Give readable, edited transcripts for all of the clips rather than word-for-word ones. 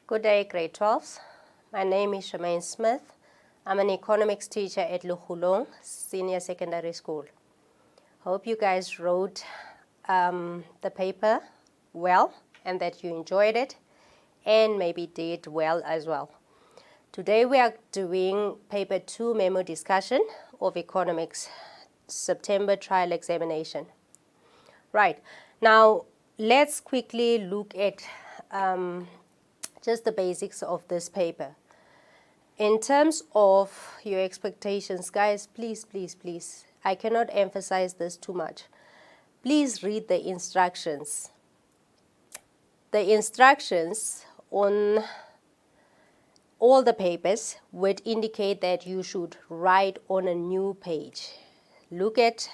Good day, grade 12s. My name is Shemaine Smith. I'm an economics teacher at Luhulong Senior Secondary School. Hope you guys wrote the paper well and that you enjoyed it and maybe did well as well. Today we are doing paper 2 memo discussion of economics September trial examination. Right, now let's quickly look at just the basics of this paper. In terms of your expectations, guys, please, I cannot emphasize this too much. Please read the instructions. The instructions on all the papers would indicate that you should write on a new page. Look at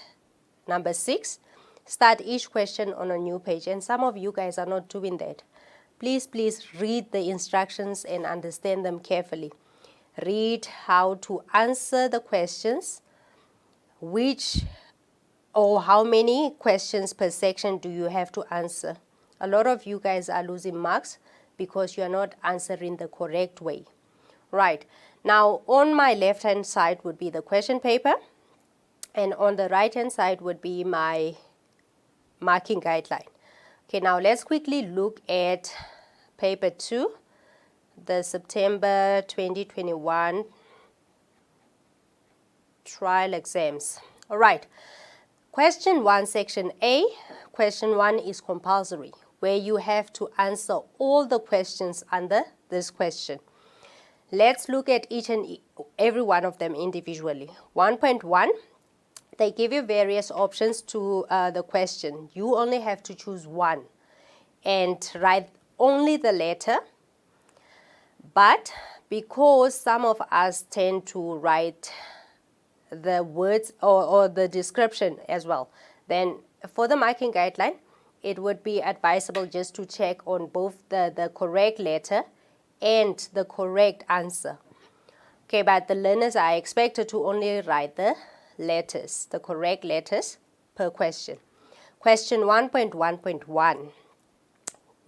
number 6. Start each question on a new page, and some of you guys are not doing that. Please read the instructions and understand them carefully. Read how to answer the questions, how many questions per section do you have to answer. A lot of you guys are losing marks because you are not answering the correct way. Right, now on my left hand side would be the question paper, and on the right hand side would be my marking guideline. Okay, now let's quickly look at paper 2, the September 2021 trial exams. All right, question 1, section A. Question 1 is compulsory, where you have to answer all the questions under this question. Let's look at each and every one of them individually. 1.1, they give you various options to the question. You only have to choose one and write only the letter. But because some of us tend to write the words or the description as well, then for the marking guideline, it would be advisable just to check on both the correct letter and the correct answer. Okay, but the learners are expected to only write the letters, the correct letters per question. Question 1.1.1.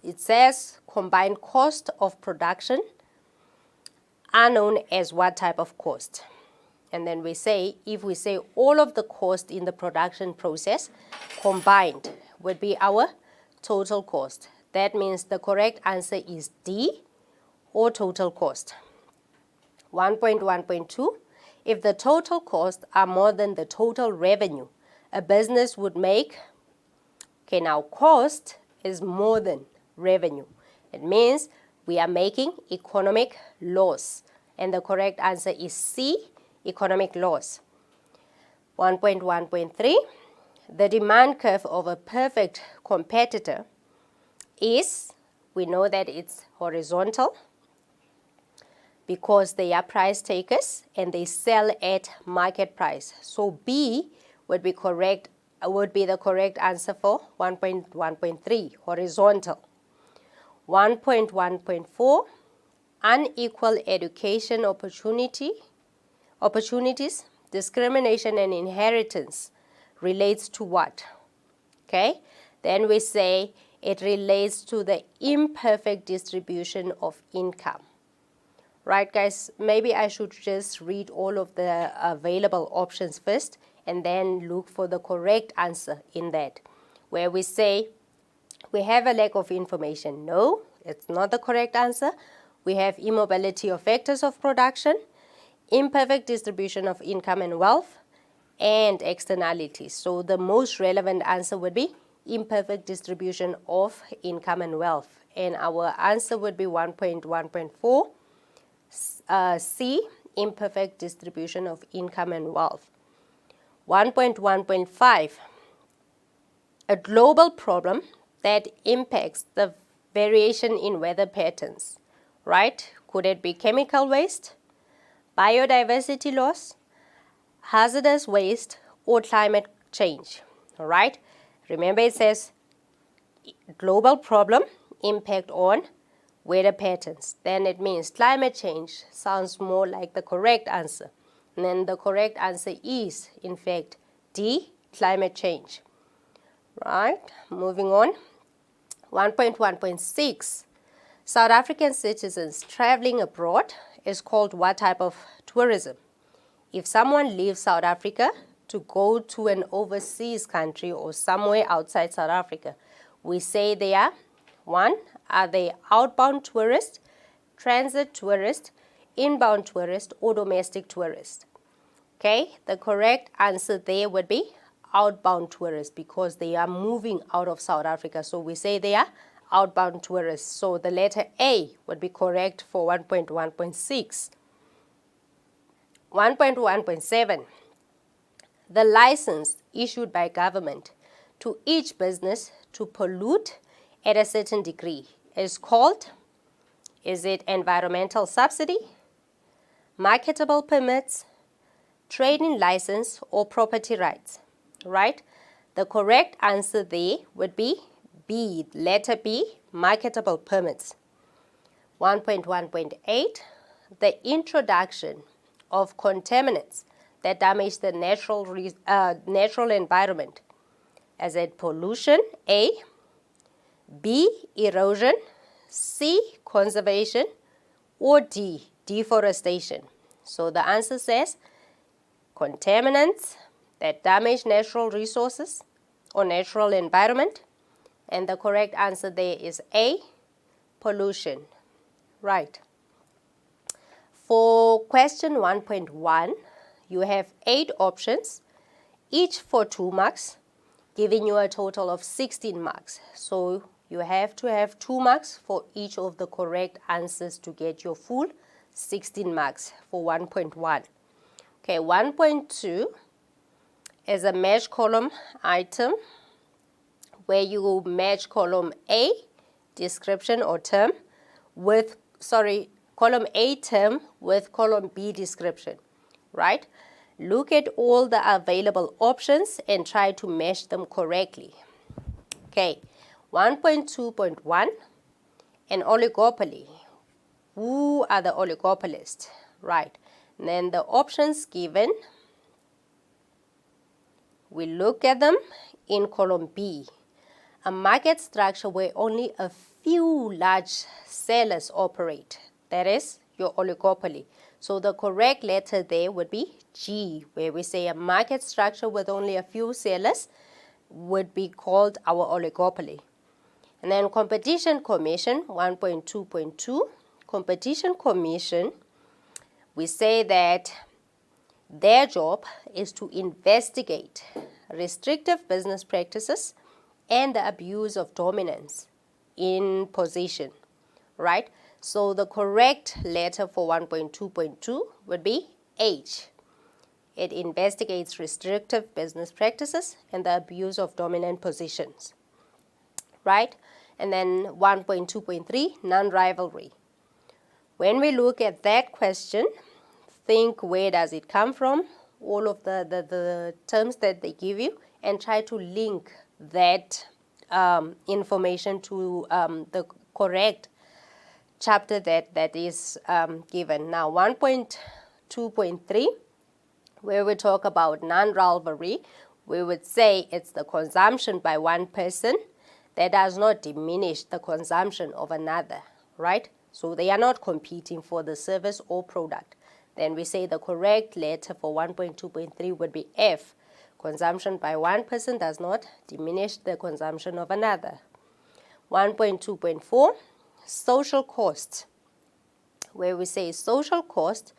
It says combined cost of production are known as what type of cost? And then we say, if we say all of the cost in the production process combined would be our total cost. That means the correct answer is D, or total cost. 1.1.2, if the total costs are more than the total revenue a business would make, okay, now cost is more than revenue. It means we are making economic loss, and the correct answer is C, economic loss. 1.1.3, the demand curve of a perfect competitor is, we know that it's horizontal because they are price takers and they sell at market price. So B would be correct, would be the correct answer for 1.1.3, horizontal. 1.1.4, unequal education opportunities, discrimination and inheritance relates to what? Okay, then we say it relates to the imperfect distribution of income. Right, guys, maybe I should just read all of the available options first and then look for the correct answer in that. Where we say we have a lack of information. No, it's not the correct answer. We have immobility of factors of production, imperfect distribution of income and wealth, and externalities. So the most relevant answer would be imperfect distribution of income and wealth. And our answer would be 1.1.4. C, imperfect distribution of income and wealth. 1.1.5, a global problem that impacts the variation in weather patterns, right? Could it be chemical waste, biodiversity loss, hazardous waste, or climate change, all right? Remember, it says global problem, impact on weather patterns. Then it means climate change sounds more like the correct answer. And then the correct answer is, in fact, D, climate change. Right, moving on. 1.1.6, South African citizens traveling abroad is called what type of tourism? If someone leaves South Africa to go to an overseas country or somewhere outside South Africa, we say they are, 1, are they outbound tourist, transit tourist, inbound tourist, or domestic tourist? Okay, the correct answer there would be outbound tourists because they are moving out of South Africa. So we say they are outbound tourists. So the letter A would be correct for 1.1.6. 1.1.7. The license issued by government to each business to pollute at a certain degree is called, is it environmental subsidy, marketable permits, trading license, or property rights? Right? The correct answer there would be B, letter B, marketable permits. 1.1.8, the introduction of contaminants that damage the natural environment. Is it pollution, A, B, erosion, C, conservation, or D, deforestation? So the answer says contaminants that damage natural resources or natural environment. And the correct answer there is A, pollution. Right. For question 1.1, you have 8 options, each for 2 marks, giving you a total of 16 marks. So you have to have 2 marks for each of the correct answers to get your full 16 marks for 1.1. Okay, 1.2 is a match column item where you match column A, description or term, with, column A term with column B description, right? Look at all the available options and try to match them correctly. Okay, 1.2.1, an oligopoly. Who are the oligopolists? Right, and then the options given, we look at them in column B. A market structure where only a few large sellers operate. That is your oligopoly. So the correct letter there would be G, where we say a market structure with only a few sellers would be called our oligopoly. And then Competition Commission, 1.2.2. Competition Commission, we say that their job is to investigate restrictive business practices and the abuse of dominance in position, right? So the correct letter for 1.2.2 would be H. It investigates restrictive business practices and the abuse of dominant positions, right? And then 1.2.3, non-rivalry. When we look at that question, think where does it come from, all of the terms that they give you, and try to link that information to the correct chapter that is given. Now 1.2.3, where we talk about non-rivalry, we would say it's the consumption by one person that does not diminish the consumption of another, right? So they are not competing for the service or product. Then we say the correct letter for 1.2.3 would be F. Consumption by one person does not diminish the consumption of another. 1.2.4, social cost, where we say social cost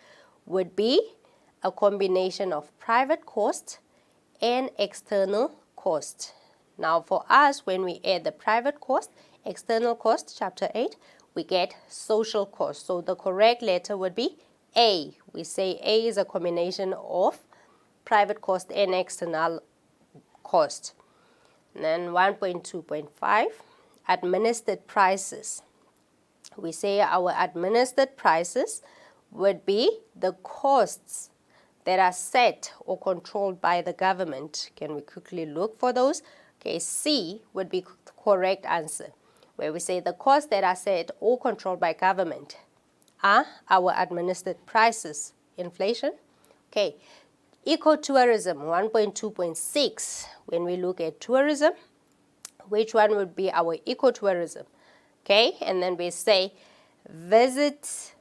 would be a combination of private cost and external cost. Now for us, when we add the private cost, external cost, chapter 8, we get social cost. So the correct letter would be A. We say A is a combination of private cost and external cost. And then 1.2.5, administered prices. We say our administered prices would be the costs that are set or controlled by the government. Can we quickly look for those? Okay, C would be the correct answer, where we say the costs that are set or controlled by government are our administered prices. Inflation. Okay, ecotourism, 1.2.6. When we look at tourism, which one would be our ecotourism? Okay, and then we say visit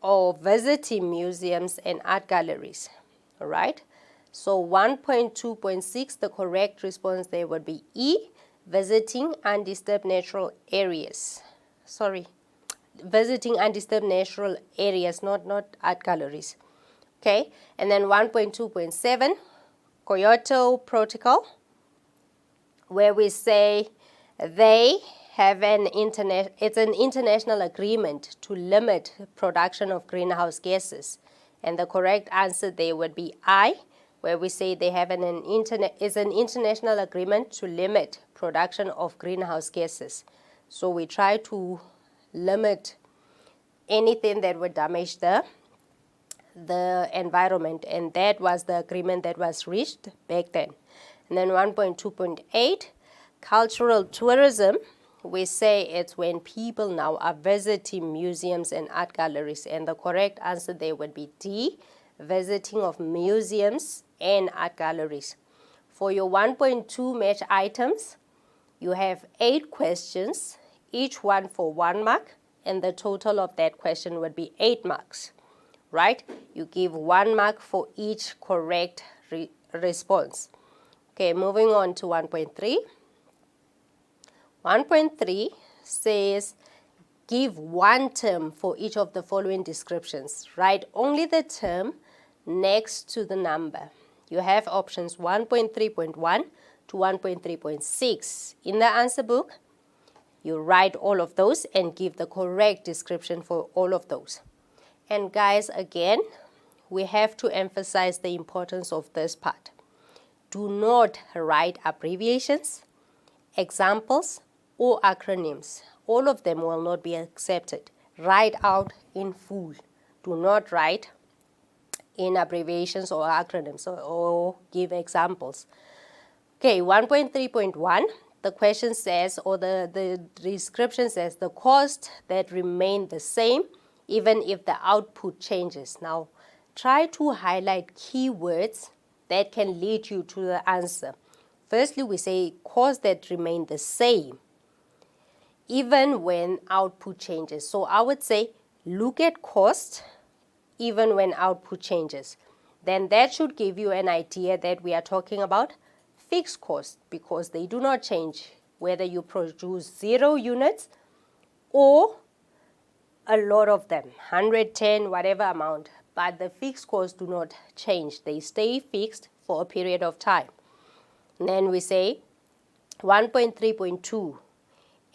or visiting museums and art galleries. All right, so 1.2.6, the correct response there would be E, visiting undisturbed natural areas. Sorry, visiting undisturbed natural areas, not art galleries. Okay, and then 1.2.7, Kyoto Protocol, where we say they have it's an international agreement to limit production of greenhouse gases. And the correct answer there would be I, where we say they have it's an international agreement to limit production of greenhouse gases. So we try to limit anything that would damage the environment, and that was the agreement that was reached back then. And then 1.2.8, cultural tourism, we say it's when people now are visiting museums and art galleries, and the correct answer there would be D, visiting of museums and art galleries. For your 1.2 match items, you have 8 questions, each one for 1 mark, and the total of that question would be 8 marks, right? You give 1 mark for each correct response. Okay, moving on to 1.3. 1.3 says give 1 term for each of the following descriptions. Write only the term next to the number. You have options 1.3.1 to 1.3.6. In the answer book, you write all of those and give the correct description for all of those. And guys, again, we have to emphasize the importance of this part. Do not write abbreviations, examples, or acronyms. All of them will not be accepted. Write out in full. Do not write in abbreviations or acronyms or give examples. Okay, 1.3.1, the question says, or the description says, the cost that remain the same even if the output changes. Now, try to highlight keywords that can lead you to the answer. Firstly, we say cost that remain the same even when output changes. So I would say look at cost even when output changes. Then that should give you an idea that we are talking about fixed costs, because they do not change whether you produce 0 units or a lot of them, 110, whatever amount. But the fixed costs do not change. They stay fixed for a period of time. And then we say 1.3.2,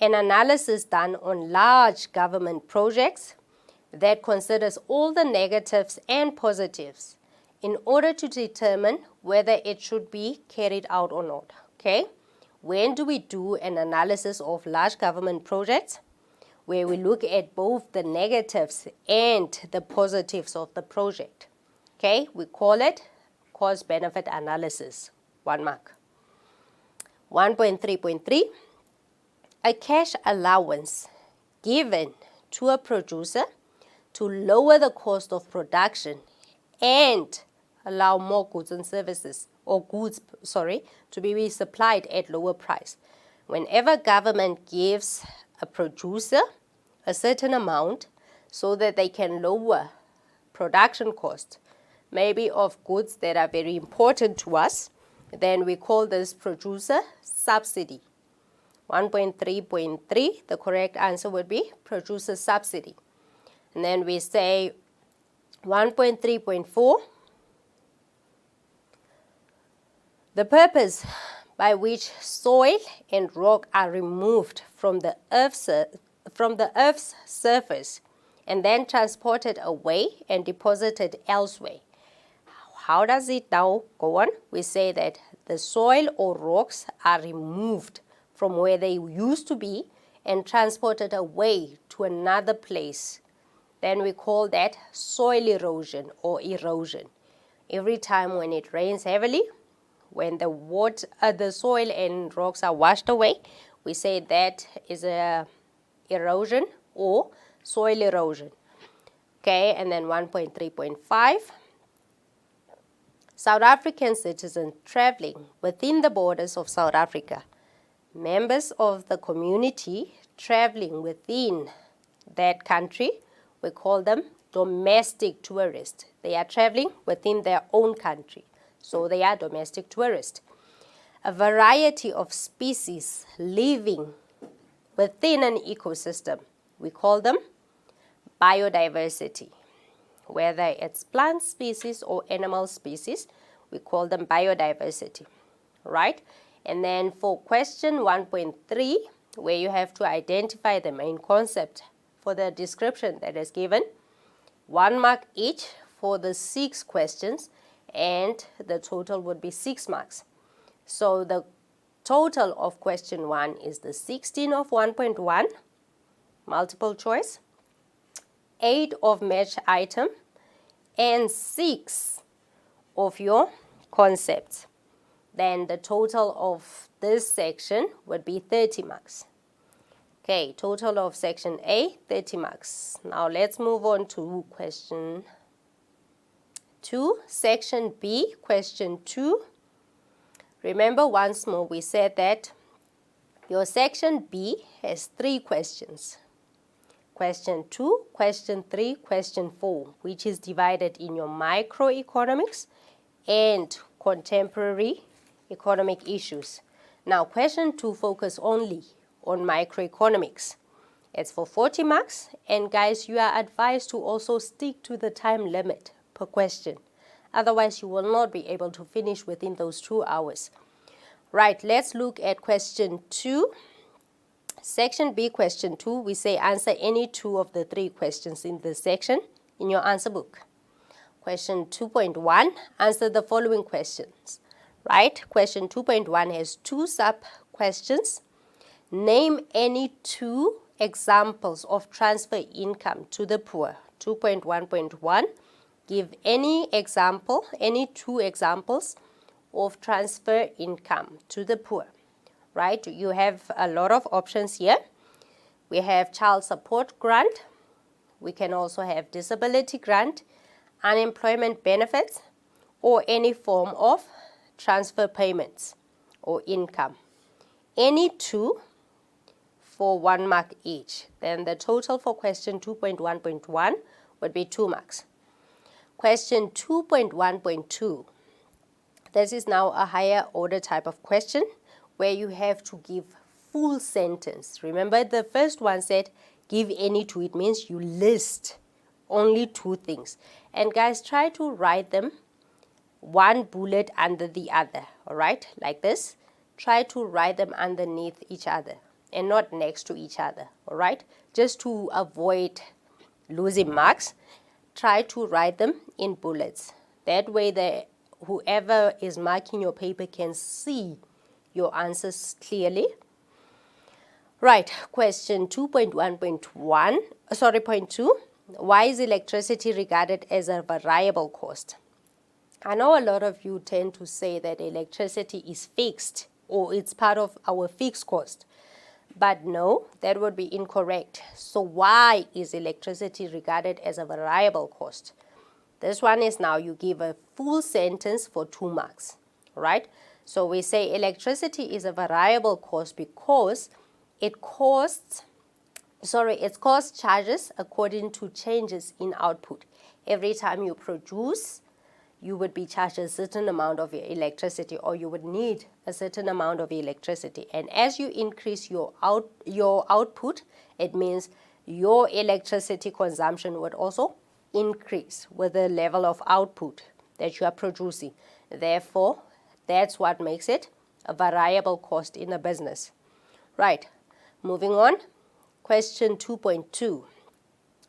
an analysis done on large government projects that considers all the negatives and positives in order to determine whether it should be carried out or not. Okay? When do we do an analysis of large government projects? Where we look at both the negatives and the positives of the project. Okay? We call it cost-benefit analysis. 1 mark. 1.3.3, a cash allowance given to a producer to lower the cost of production and allow more goods and services, or goods, to be supplied at lower price. Whenever government gives a producer a certain amount so that they can lower production cost, maybe of goods that are very important to us, then we call this producer subsidy. 1.3.3, the correct answer would be producer subsidy. And then we say 1.3.4, the purpose by which soil and rock are removed from the Earth's surface and then transported away and deposited elsewhere. How does it now go on? We say that the soil or rocks are removed from where they used to be and transported away to another place. Then we call that soil erosion or erosion. Every time when it rains heavily, when the soil and rocks are washed away, we say that is a erosion or soil erosion. Okay, and then 1.3.5. South African citizens traveling within the borders of South Africa, members of the community traveling within that country, we call them domestic tourists. They are traveling within their own country, so they are domestic tourists. A variety of species living within an ecosystem, we call them biodiversity. Whether it's plant species or animal species, we call them biodiversity, right? And then for question 1.3, where you have to identify the main concept for the description that is given, 1 mark each for the 6 questions, and the total would be 6 marks. So the total of question 1 is the 16 of 1.1, multiple choice, 8 of match item, and 6 of your concepts. Then the total of this section would be 30 marks. Okay, total of section A, 30 marks. Now let's move on to question 2. Section B, question 2. Remember once more we said that your section B has 3 questions. Question 2, question 3, question 4, which is divided in your microeconomics and contemporary economic issues. Now, question 2 focus only on microeconomics. It's for 40 marks, and guys, you are advised to also stick to the time limit per question. Otherwise, you will not be able to finish within those 2 hours. Right, let's look at question 2. Section B, question 2, we say answer any 2 of the 3 questions in this section in your answer book. Question 2.1, answer the following questions. Right, question 2.1 has 2 sub-questions. Name any 2 examples of transfer income to the poor. 2.1.1, give any example, any 2 examples of transfer income to the poor. Right, you have a lot of options here. We have child support grant. We can also have disability grant, unemployment benefits, or any form of transfer payments or income. Any 2 for 1 mark each. Then the total for question 2.1.1 would be 2 marks. Question 2.1.2. This is now a higher order type of question where you have to give full sentence. Remember the first one said give any 2. It means you list only 2 things. And guys, try to write them 1 bullet under the other, all right, like this. Try to write them underneath each other and not next to each other, all right, just to avoid losing marks. Try to write them in bullets. That way whoever is marking your paper can see your answers clearly. Right, question 2.1.1, sorry, point 2. Why is electricity regarded as a variable cost? I know a lot of you tend to say that electricity is fixed or it's part of our fixed cost. But no, that would be incorrect. So why is electricity regarded as a variable cost? This one is now you give a full sentence for 2 marks, right? So we say electricity is a variable cost because it costs charges according to changes in output. Every time you produce, you would be charged a certain amount of your electricity, or you would need a certain amount of electricity. And as you increase your output, it means your electricity consumption would also increase with the level of output that you are producing. Therefore, that's what makes it a variable cost in a business. Right, moving on. Question 2.2.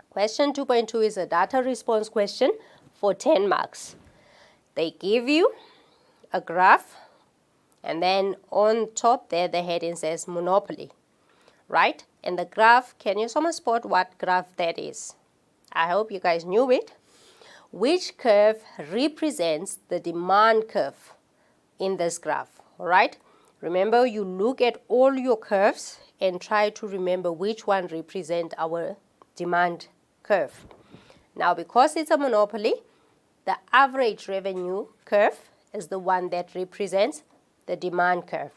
Question 2.2 is a data response question for 10 marks. They give you a graph, and then on top there the heading says monopoly, right? And the graph, can you someone spot what graph that is? I hope you guys knew it. Which curve represents the demand curve in this graph, all right? Remember, you look at all your curves and try to remember which one represents our demand curve. Now, because it's a monopoly, the average revenue curve is the one that represents the demand curve.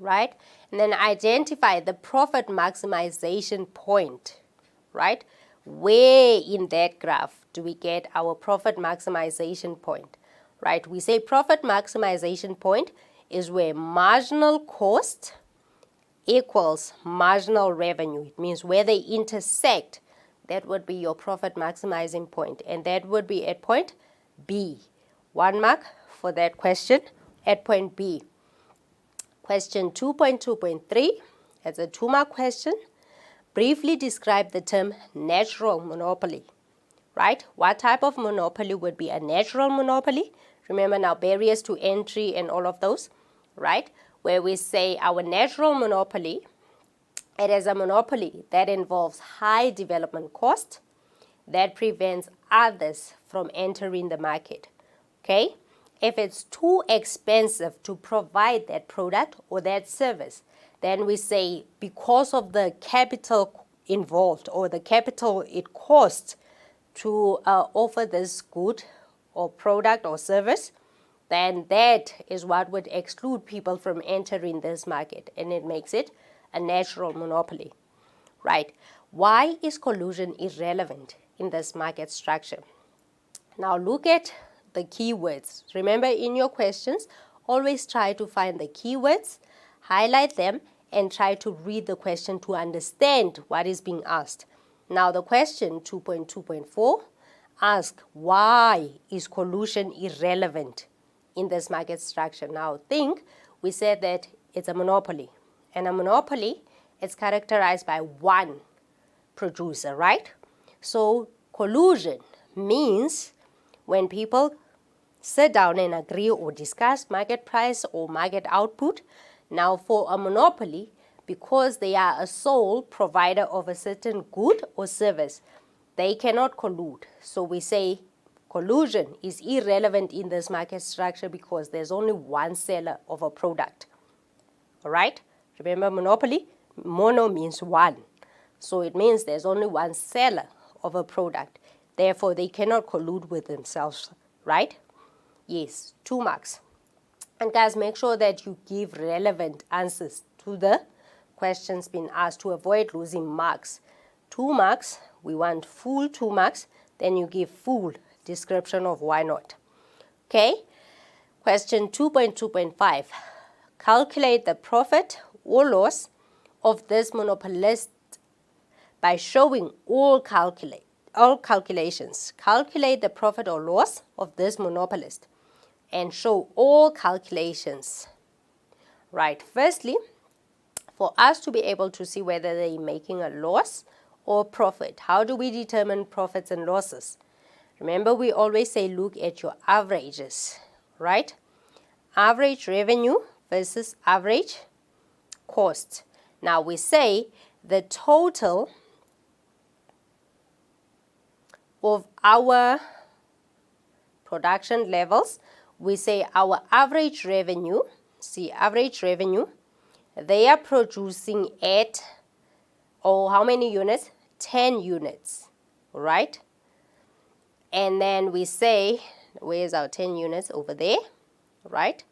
right? And then identify the profit maximization point, right? Where in that graph do we get our profit maximization point, right? We say profit maximization point is where marginal cost equals marginal revenue. It means where they intersect, that would be your profit maximizing point, and that would be at point B. 1 mark for that question at point B. Question 2.2.3, it's a 2-mark question. Briefly describe the term natural monopoly, right? What type of monopoly would be a natural monopoly? Remember now, barriers to entry and all of those, right? Where we say our natural monopoly, it is a monopoly that involves high development cost that prevents others from entering the market, okay? If it's too expensive to provide that product or that service, then we say because of the capital involved or the capital it costs to offer this good or product or service, then that is what would exclude people from entering this market, and it makes it a natural monopoly, right? Why is collusion irrelevant in this market structure? Now look at the keywords. Remember, in your questions, always try to find the keywords, highlight them, and try to read the question to understand what is being asked. Now the question 2.2.4 asks, why is collusion irrelevant in this market structure? Now think, we said that it's a monopoly, and a monopoly is characterized by one producer, right? So collusion means when people sit down and agree or discuss market price or market output. Now for a monopoly, because they are a sole provider of a certain good or service, they cannot collude. So we say collusion is irrelevant in this market structure because there's only one seller of a product. All right? Remember, monopoly, mono means one. So it means there's only one seller of a product. Therefore, they cannot collude with themselves, right? Yes, 2 marks. And guys, make sure that you give relevant answers to the questions being asked to avoid losing marks. 2 marks, we want full 2 marks, then you give full description of why not. Okay, question 2.2.5. Calculate the profit or loss of this monopolist by showing all calculations. Calculate the profit or loss of this monopolist and show all calculations. Right, firstly, for us to be able to see whether they're making a loss or profit, how do we determine profits and losses? Remember, we always say look at your averages, right? Average revenue versus average cost. Now we say the total of our production levels, we say our average revenue, see average revenue, they are producing at, how many units? 10 units, right? And then we say, where's our 10 units? Over there, right?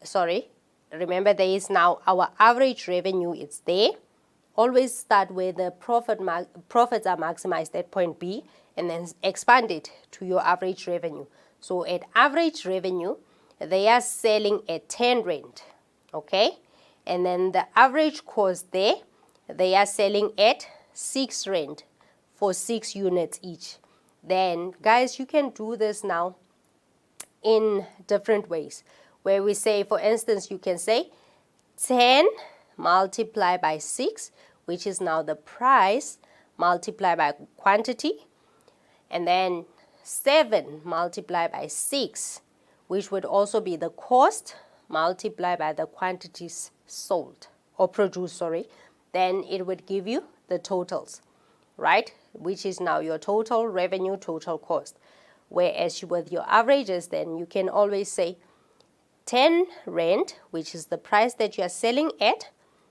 Sorry, remember there is now our average revenue, it's there. Always start where the profits are maximized at point B and then expand it to your average revenue. So at average revenue, they are selling at 10 rand, okay? And then the average cost there, they are selling at 6 rand for 6 units each. Then, guys, you can do this now in different ways. Where we say, for instance, you can say 10 multiplied by 6, which is now the price, multiplied by quantity. And then 7 multiplied by 6, which would also be the cost, multiplied by the quantities sold or produced, sorry. Then it would give you the totals, right? Which is now your total revenue, total cost. Whereas with your averages, then you can always say 10 rand, which is the price that you are selling at,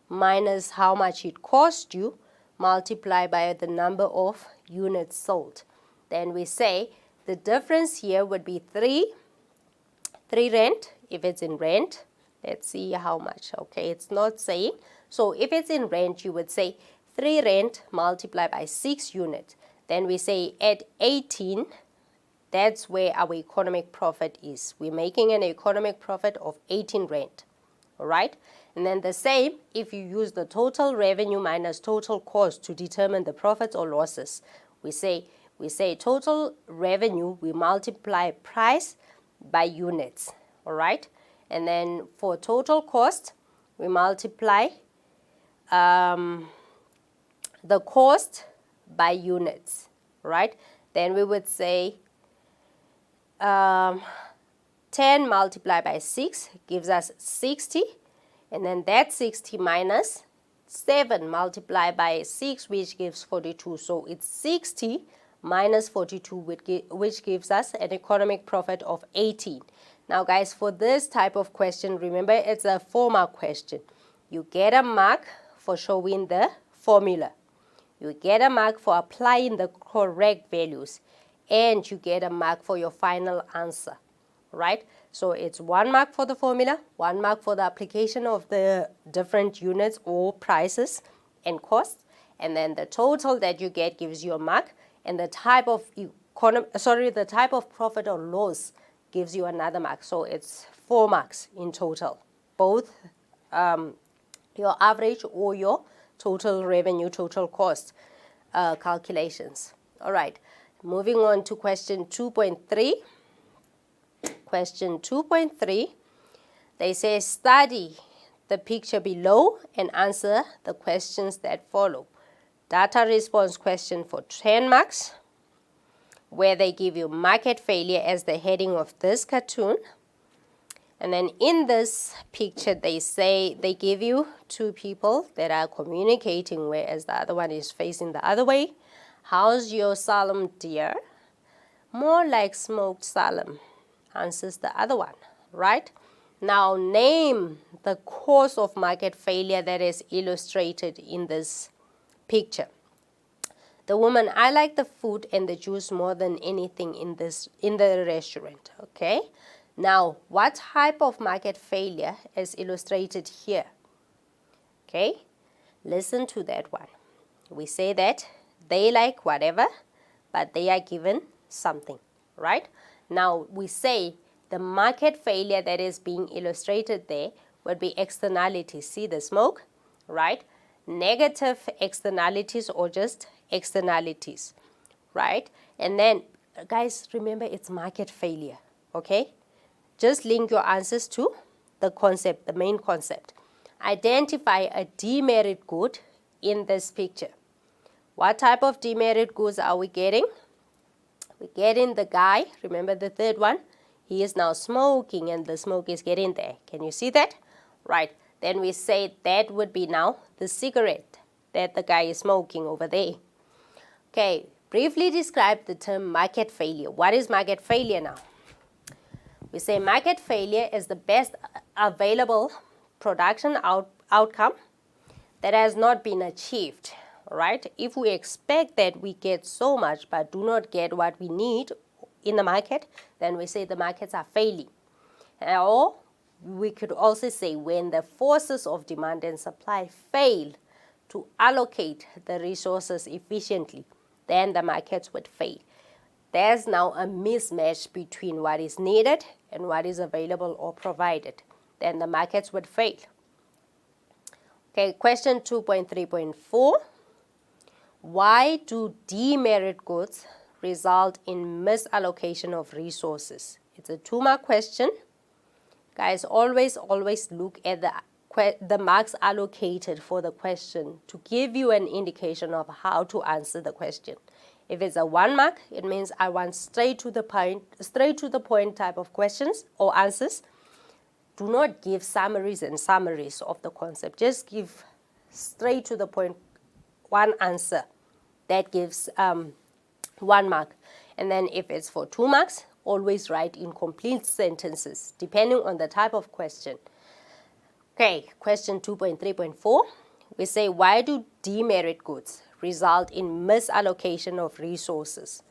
minus how much it cost you, multiplied by the number of units sold. Then we say the difference here would be 3 rand if it's in rand, Let's see how much. Okay, it's not saying. So if it's in rand, you would say 3 rand multiplied by 6 units. Then we say at 18, that's where our economic profit is. We're making an economic profit of 18 rand. All right? And then the same, if you use the total revenue minus total cost to determine the profits or losses. We say total revenue, we multiply price by units. All right? And then for total cost, we multiply the cost by units, right? Then we would say 10 multiplied by 6 gives us 60. And then that 60 minus 7 multiplied by 6, which gives 42. So it's 60 minus 42, which gives us an economic profit of 18. Now, guys, for this type of question, remember, it's a 4-mark question. You get a mark for showing the formula. You get a mark for applying the correct values. And you get a mark for your final answer, right? So it's 1 mark for the formula, 1 mark for the application of the different units or prices and costs. And then the total that you get gives you a mark. And the type of the type of profit or loss gives you another mark. So it's 4 marks in total, both your average or your total revenue, total cost calculations. All right, moving on to question 2.3. Question 2.3, they say study the picture below and answer the questions that follow. Data response question for 10 marks, where they give you market failure as the heading of this cartoon. And then in this picture, they say they give you 2 people that are communicating, whereas the other one is facing the other way. How's your solemn, dear? More like smoked solemn, answers the other one, right? Now name the cause of market failure that is illustrated in this picture. The woman, I like the food and the juice more than anything in the restaurant. Okay. Now, what type of market failure is illustrated here? Okay. Listen to that one. We say that they like whatever, but they are given something, right? Now, we say the market failure that is being illustrated there would be externalities. See the smoke, right? Negative externalities or just externalities, right? And then, guys, remember it's market failure, okay? Just link your answers to the concept, the main concept. Identify a demerit good in this picture. What type of demerit goods are we getting? We're getting the guy, remember the third one? He is now smoking and the smoke is getting there. Can you see that? Right. Then we say that would be now the cigarette that the guy is smoking over there. Okay, briefly describe the term market failure. What is market failure now? We say market failure is the best available production outcome that has not been achieved, right? If we expect that we get so much but do not get what we need in the market, then we say the markets are failing. Or we could also say when the forces of demand and supply fail to allocate the resources efficiently, then the markets would fail. There's now a mismatch between what is needed and what is available or provided. Then the markets would fail. Okay, question 2.3.4. Why do demerit goods result in misallocation of resources? It's a 2-mark question. Guys, always look at the marks allocated for the question to give you an indication of how to answer the question. If it's a 1 mark, it means I want straight to the point type of questions or answers. Do not give summaries of the concept. Just give straight to the point one answer. That gives 1 mark. And then if it's for 2 marks, always write in complete sentences, depending on the type of question. Okay, question 2.3.4. We say, why do demerit goods result in misallocation of resources?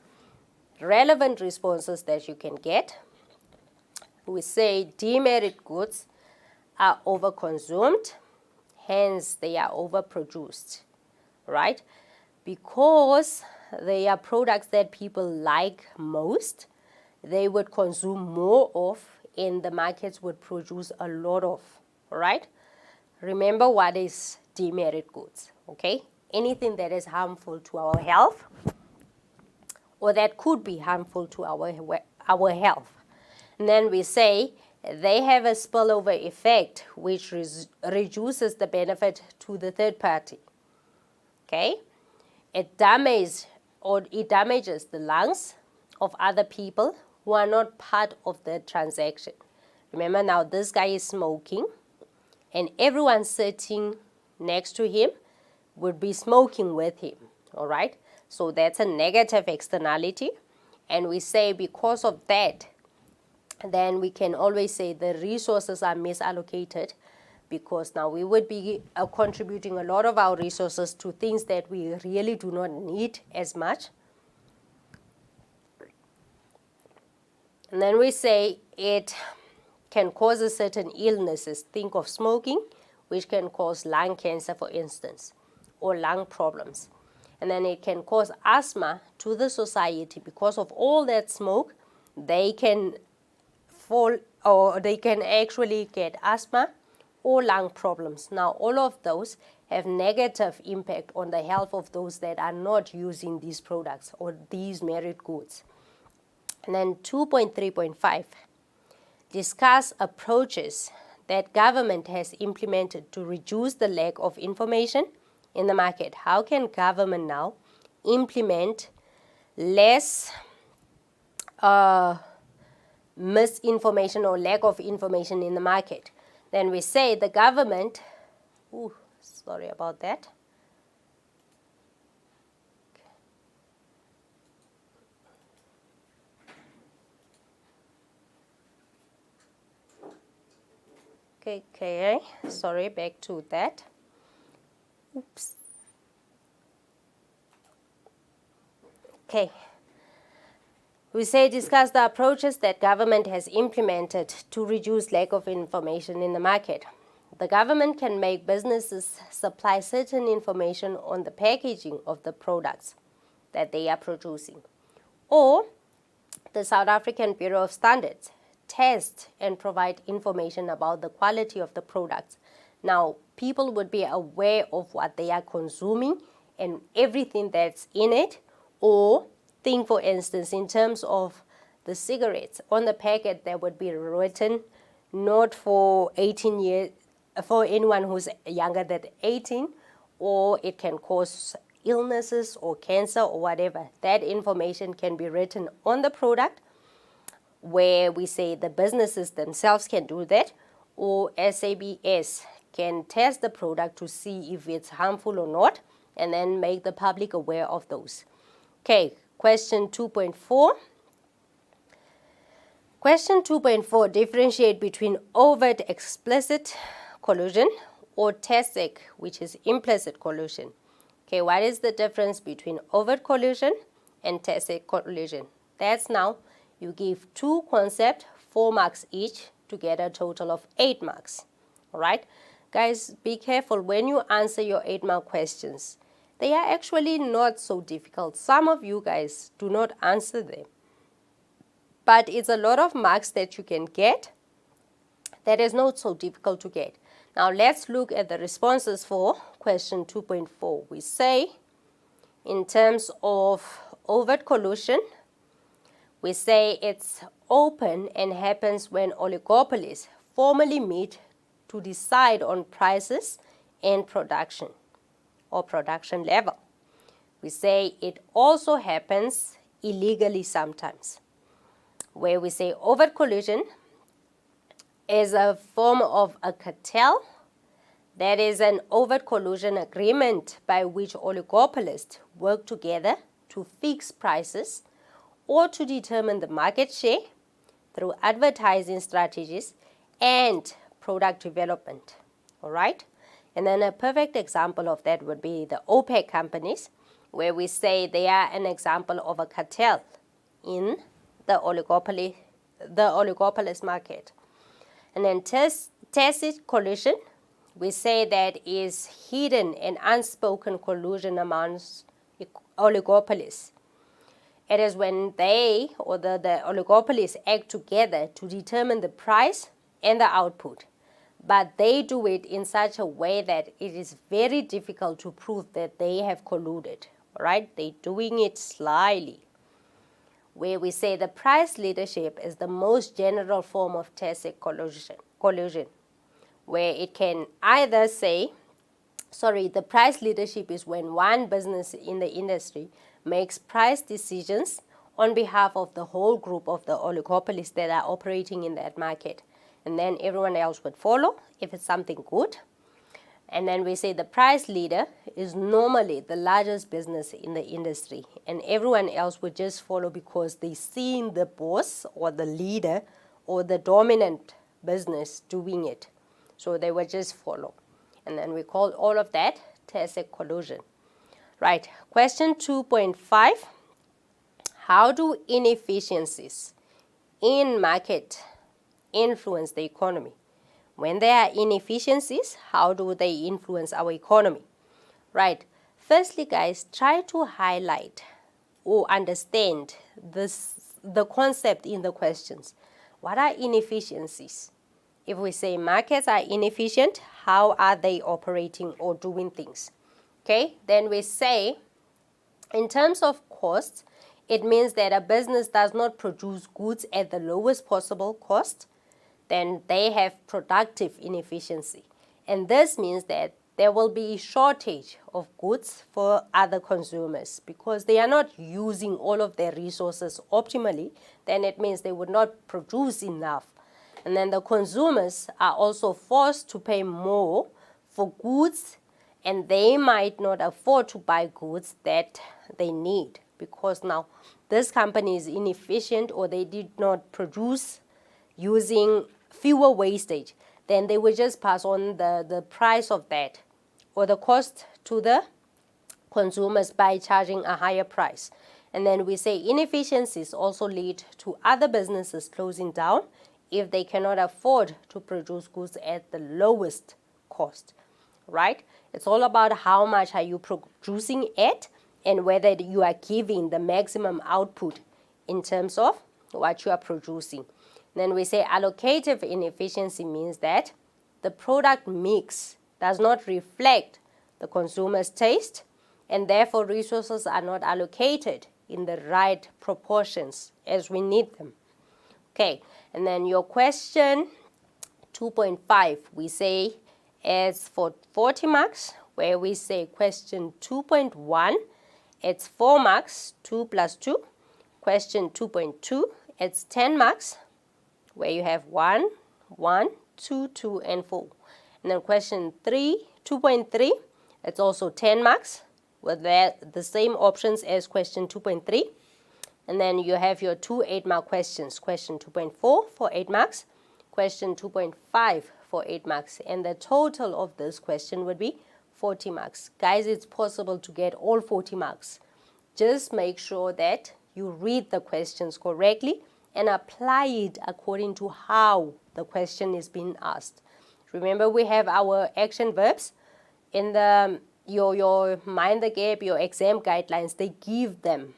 Relevant responses that you can get. We say demerit goods are overconsumed, hence they are overproduced, right? Because they are products that people like most, they would consume more of, and the markets would produce a lot of, right? Remember what is demerit goods, okay? Anything that is harmful to our health or that could be harmful to our health. And then we say they have a spillover effect which reduces the benefit to the third party, okay? It damages the lungs of other people who are not part of the transaction. Remember now, this guy is smoking, and everyone sitting next to him would be smoking with him, all right? So that's a negative externality, and we say because of that, then we can always say the resources are misallocated, because now we would be contributing a lot of our resources to things that we really do not need as much. And then we say it can cause certain illnesses. Think of smoking, which can cause lung cancer, for instance, or lung problems. And then it can cause asthma to the society. Because of all that smoke, they can fall, or they can actually get asthma or lung problems. Now, all of those have negative impact on the health of those that are not using these products or these merit goods. And then 2.3.5, discuss approaches that government has implemented to reduce the lack of information in the market. How can government now implement less misinformation or lack of information in the market? Then we say the government, sorry about that. Okay, sorry, back to that. Oops. Okay. We say discuss the approaches that government has implemented to reduce lack of information in the market. The government can make businesses supply certain information on the packaging of the products that they are producing. Or the South African Bureau of Standards test and provide information about the quality of the products. Now, people would be aware of what they are consuming and everything that's in it. Or think, for instance, in terms of the cigarettes, on the packet there would be written not for 18 years, for anyone who's younger than 18, or it can cause illnesses or cancer or whatever. That information can be written on the product, where we say the businesses themselves can do that, or SABS can test the product to see if it's harmful or not, and then make the public aware of those. Okay, question 2.4. Question 2.4, differentiate between overt explicit collusion or tacit, which is implicit collusion. Okay, what is the difference between overt collusion and tacit collusion? That's now you give two concepts, 4 marks each, to get a total of 8 marks. All right, guys, be careful when you answer your 8-mark questions. They are actually not so difficult. Some of you guys do not answer them, but it's a lot of marks that you can get that is not so difficult to get. Now let's look at the responses for question 2.4. We say in terms of overt collusion, we say it's open and happens when oligopolies formally meet to decide on prices and production or production level. We say it also happens illegally sometimes, where we say overt collusion is a form of a cartel. That is an overt collusion agreement by which oligopolists work together to fix prices or to determine the market share through advertising strategies and product development. All right? And then a perfect example of that would be the OPEC companies, where we say they are an example of a cartel in the oligopolist market. And then Tacit collusion, we say that is hidden and unspoken collusion amongst oligopolies. It is when they or the oligopolies act together to determine the price and the output, but they do it in such a way that it is very difficult to prove that they have colluded. All right, they're doing it slyly. Where we say the price leadership is the most general form of tacit collusion, where it can either say, the price leadership is when one business in the industry makes price decisions on behalf of the whole group of the oligopolies that are operating in that market. And then everyone else would follow if it's something good. And then we say the price leader is normally the largest business in the industry, and everyone else would just follow because they seen the boss or the leader or the dominant business doing it. So they would just follow. And then we call all of that tacit collusion. Right, question 2.5. How do inefficiencies in market influence the economy? When there are inefficiencies, how do they influence our economy? Right, firstly guys, try to highlight or understand the concept in the questions. What are inefficiencies? If we say markets are inefficient, how are they operating or doing things? Okay, then we say in terms of costs, it means that a business does not produce goods at the lowest possible cost. Then they have productive inefficiency. And this means that there will be a shortage of goods for other consumers because they are not using all of their resources optimally. Then it means they would not produce enough. And then the consumers are also forced to pay more for goods, and they might not afford to buy goods that they need because now this company is inefficient or they did not produce using fewer wastage. Then they will just pass on the price of that or the cost to the consumers by charging a higher price. And then we say inefficiencies also lead to other businesses closing down if they cannot afford to produce goods at the lowest cost, right? It's all about how much are you producing at and whether you are giving the maximum output in terms of what you are producing. Then we say allocative inefficiency means that the product mix does not reflect the consumer's taste, and therefore resources are not allocated in the right proportions as we need them. Okay, and then your question 2.5, we say is for 40 marks, where we say question 2.1, it's 4 marks, 2 plus 2. Question 2.2, it's 10 marks, where you have 1, 1, 2, 2, and 4. And then question 2.3, it's also 10 marks, with the same options as question 2.3. And then you have your 2 8-mark questions, question 2.4 for 8 marks, question 2.5 for 8 marks, and the total of this question would be 40 marks. Guys, it's possible to get all 40 marks. Just make sure that you read the questions correctly and apply it according to how the question is being asked. Remember, we have our action verbs in your Mind the Gap, your exam guidelines. They give them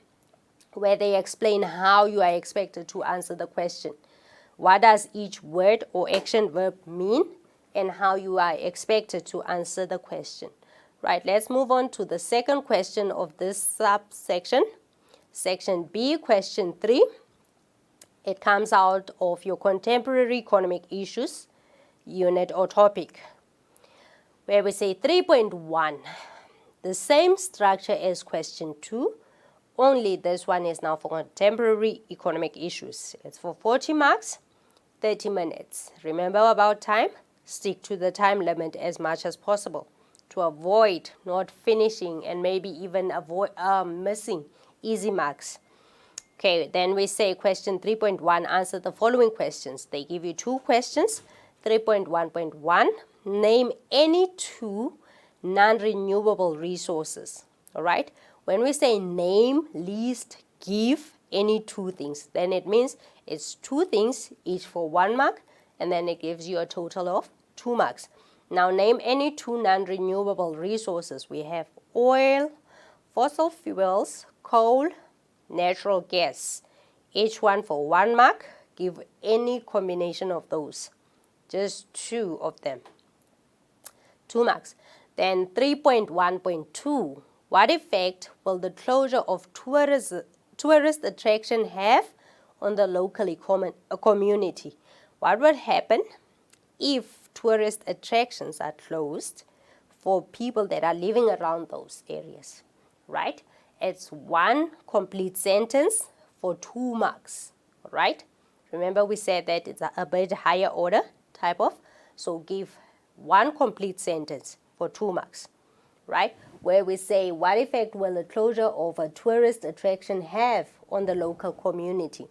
where they explain how you are expected to answer the question. What does each word or action verb mean and how you are expected to answer the question. Right, let's move on to the second question of this subsection. Section B, question 3. It comes out of your contemporary economic issues unit or topic, where we say 3.1, the same structure as question 2, only this one is now for contemporary economic issues. It's for 40 marks, 30 minutes. Remember about time? Stick to the time limit as much as possible to avoid not finishing and maybe even avoid missing easy marks. Okay, then we say question 3.1, answer the following questions. They give you 2 questions. 3.1.1, name any 2 non-renewable resources. All right, when we say name, list, give any 2 things, then it means it's 2 things, each for 1 mark, and then it gives you a total of 2 marks. Now name any 2 non-renewable resources. We have oil, fossil fuels, coal, natural gas. Each one for 1 mark. Give any combination of those. Just 2 of them. 2 marks. Then 3.1.2. What effect will the closure of tourist attraction have on the local community? What would happen if tourist attractions are closed for people that are living around those areas, right? It's 1 complete sentence for 2 marks, right? Remember we said that it's a bit higher order type of, so give 1 complete sentence for 2 marks, right? Where we say, what effect will the closure of a tourist attraction have on the local community?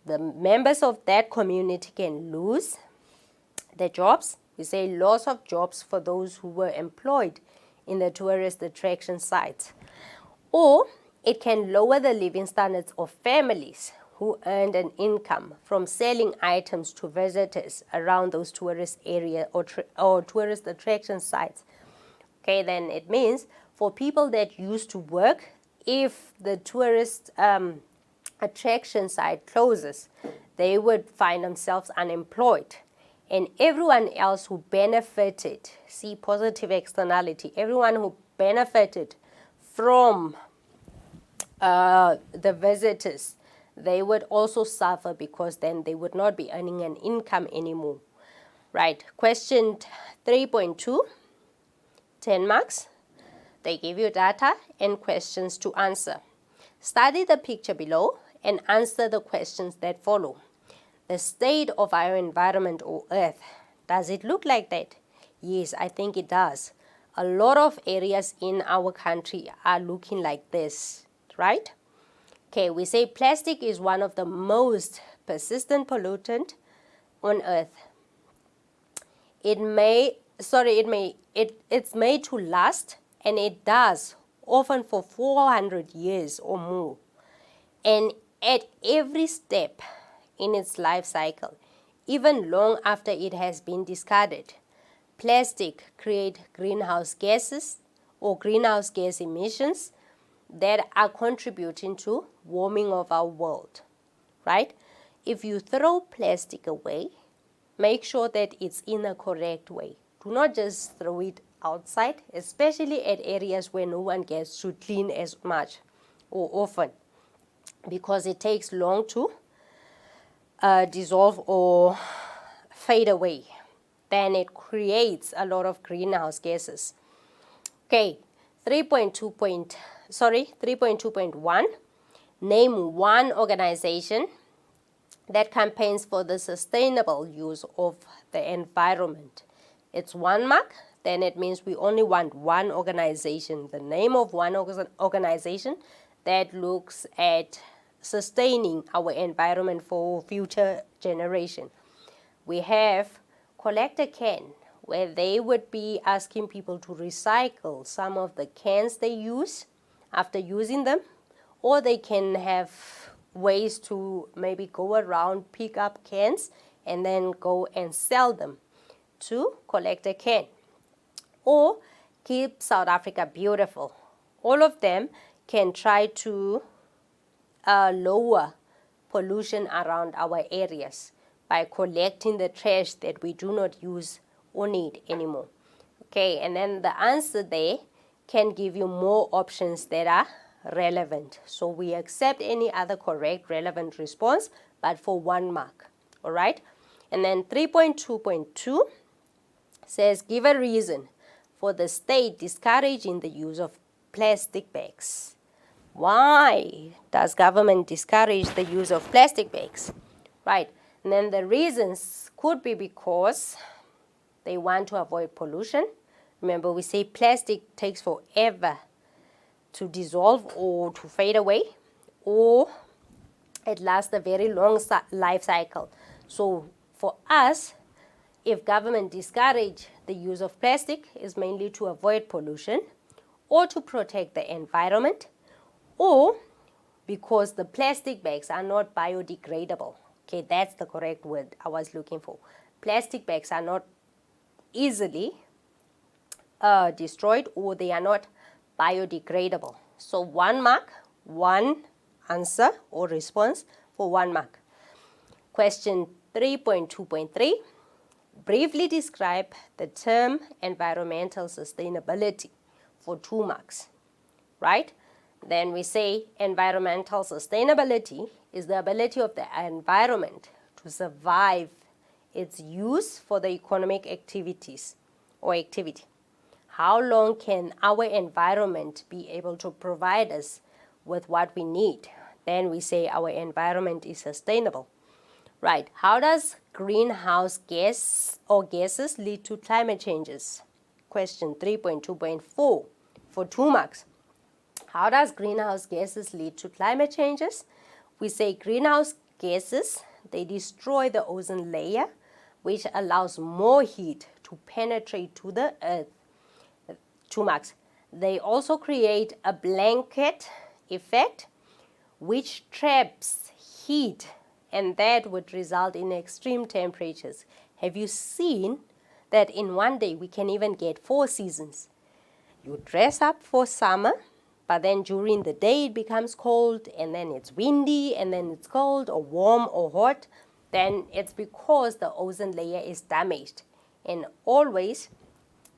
The members of that community can lose their jobs. We say loss of jobs for those who were employed in the tourist attraction sites. Or it can lower the living standards of families who earned an income from selling items to visitors around those tourist area or tourist attraction sites. Okay, then it means for people that used to work, if the tourist attraction site closes, they would find themselves unemployed. And everyone else who benefited, see positive externality, everyone who benefited from the visitors, they would also suffer because then they would not be earning an income anymore. Right, question 3.2, 10 marks. They give you data and questions to answer. Study the picture below and answer the questions that follow. The state of our environment or Earth, does it look like that? Yes, I think it does. A lot of areas in our country are looking like this, right? Okay, we say plastic is one of the most persistent pollutant on Earth. It's made to last, and it does, often for 400 years or more. And at every step in its life cycle, even long after it has been discarded, plastic creates greenhouse gases or greenhouse gas emissions that are contributing to warming of our world, right? If you throw plastic away, make sure that it's in a correct way. Do not just throw it outside, especially at areas where no one gets to clean as much or often, because it takes long to dissolve or fade away. Then it creates a lot of greenhouse gases. Okay, 3.2.1, name 1 organization that campaigns for the sustainable use of the environment. It's 1 mark, then it means we only want 1 organization, the name of 1 organization that looks at sustaining our environment for future generation. We have Collect a Can, where they would be asking people to recycle some of the cans they use after using them, or they can have ways to maybe go around, pick up cans, and then go and sell them to Collect a Can. Or Keep South Africa Beautiful. All of them can try to lower pollution around our areas by collecting the trash that we do not use or need anymore. Okay, and then the answer there can give you more options that are relevant. So we accept any other correct relevant response, but for 1 mark. All right, and then 3.2.2 says give a reason for the state discouraging the use of plastic bags. Why does government discourage the use of plastic bags? Right, and then the reasons could be because they want to avoid pollution. Remember, we say plastic takes forever to dissolve or to fade away, or it lasts a very long life cycle. So for us, if government discourage the use of plastic, is mainly to avoid pollution or to protect the environment, or because the plastic bags are not biodegradable. Okay, that's the correct word I was looking for. Plastic bags are not easily destroyed, or they are not biodegradable. So 1 mark, 1 answer or response for 1 mark. Question 3.2.3, briefly describe the term environmental sustainability for 2 marks, right? Then we say environmental sustainability is the ability of the environment to survive its use for the economic activities or activity. How long can our environment be able to provide us with what we need? Then we say our environment is sustainable. Right, how does greenhouse gas or gases lead to climate changes? Question 3.2.4 for 2 marks. How does greenhouse gases lead to climate changes? We say greenhouse gases, they destroy the ozone layer, which allows more heat to penetrate to the earth. 2 marks. They also create a blanket effect, which traps heat, and that would result in extreme temperatures. Have you seen that in one day we can even get 4 seasons? You dress up for summer, but then during the day it becomes cold, and then it's windy, and then it's cold or warm or hot. Then it's because the ozone layer is damaged. And always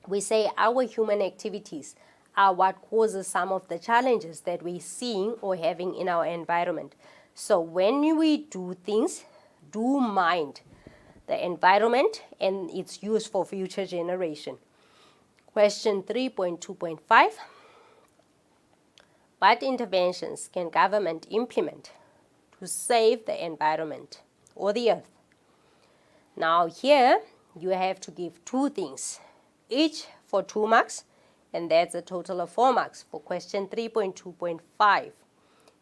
we say our human activities are what causes some of the challenges that we're seeing or having in our environment. So when we do things, do mind the environment and its use for future generation. Question 3.2.5. What interventions can government implement to save the environment or the earth? Now here you have to give 2 things, each for 2 marks, and that's a total of 4 marks for question 3.2.5.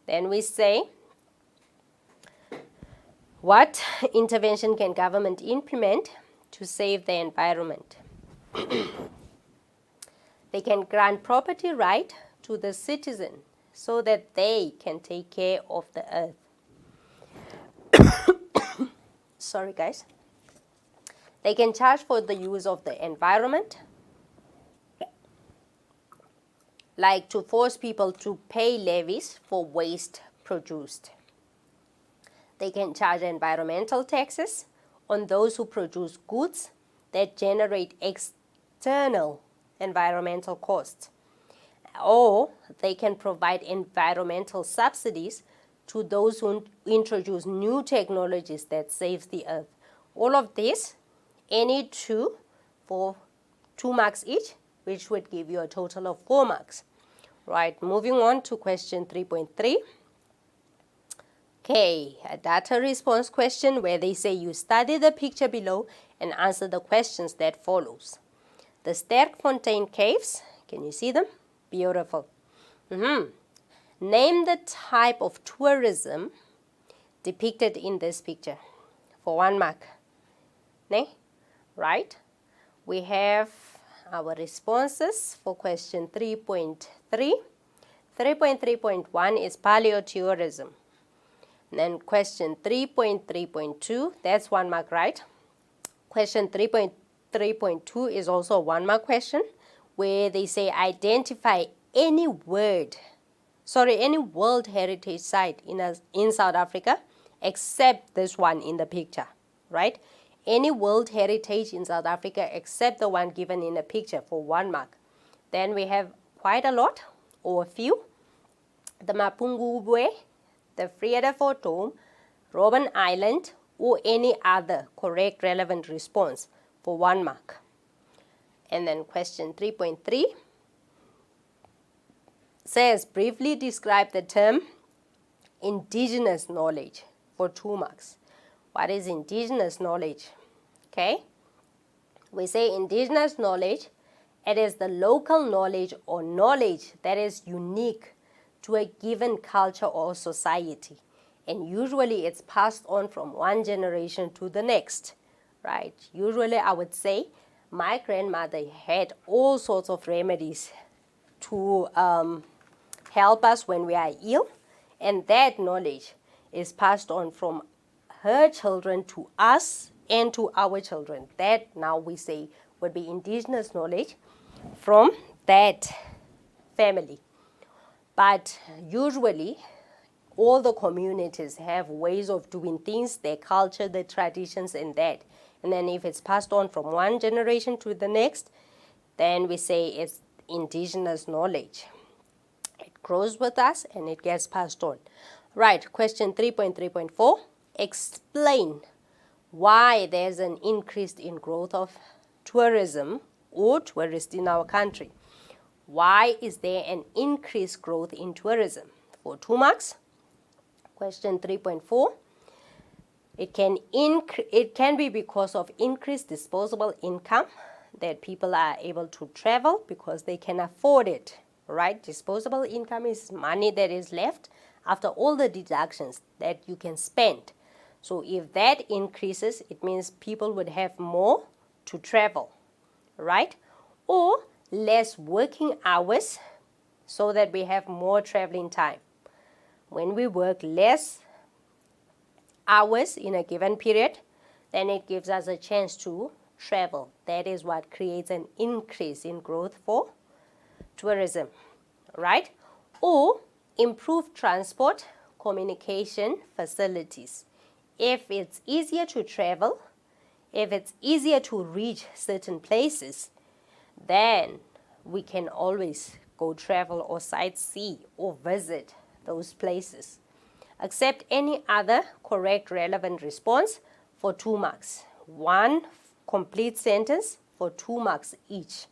Then we say, what intervention can government implement to save the environment? They can grant property right to the citizen so that they can take care of the earth. Sorry guys. They can charge for the use of the environment, like to force people to pay levies for waste produced. They can charge environmental taxes on those who produce goods that generate external environmental costs. Or they can provide environmental subsidies to those who introduce new technologies that save the earth. All of this, any 2 for 2 marks each, which would give you a total of 4 marks. Right, moving on to question 3.3. Okay, a data response question where they say you study the picture below and answer the questions that follows. The Sterkfontein caves, can you see them? Beautiful. Name the type of tourism depicted in this picture for 1 mark. Right? We have our responses for question 3.3. 3.3.1 is paleotourism. Then question 3.3.2, that's 1 mark, right? Question 3.3.2 is also a 1 mark question where they say identify any World Heritage Site in South Africa except this one in the picture, right? Any World Heritage in South Africa except the one given in the picture for 1 mark. Then we have quite a lot or a few. The Mapungubwe, the Vredefort Dome, Robben Island, or any other correct relevant response for 1 mark. And then question 3.3 says briefly describe the term indigenous knowledge for 2 marks. What is indigenous knowledge? Okay, we say indigenous knowledge, it is the local knowledge or knowledge that is unique to a given culture or society. And usually it's passed on from one generation to the next, right? Usually I would say my grandmother had all sorts of remedies to help us when we are ill, and that knowledge is passed on from her children to us and to our children. That now we say would be indigenous knowledge from that family. But usually, all the communities have ways of doing things, their culture, their traditions, and that. And then if it's passed on from one generation to the next, then we say it's indigenous knowledge. It grows with us and it gets passed on. Right, question 3.3.4. Explain why there's an increase in growth of tourism or tourists in our country. Why is there an increased growth in tourism? For 2 marks. Question 3.4. It can be because of increased disposable income, that people are able to travel because they can afford it, right? Disposable income is money that is left after all the deductions that you can spend. So if that increases, it means people would have more to travel, right? Or less working hours so that we have more traveling time. When we work less hours in a given period, then it gives us a chance to travel. That is what creates an increase in growth for tourism, right? Or improved transport, communication facilities. If it's easier to travel, if it's easier to reach certain places, then we can always go travel or sightsee or visit those places. Accept any other correct relevant response for 2 marks. 1 complete sentence for 2 marks each.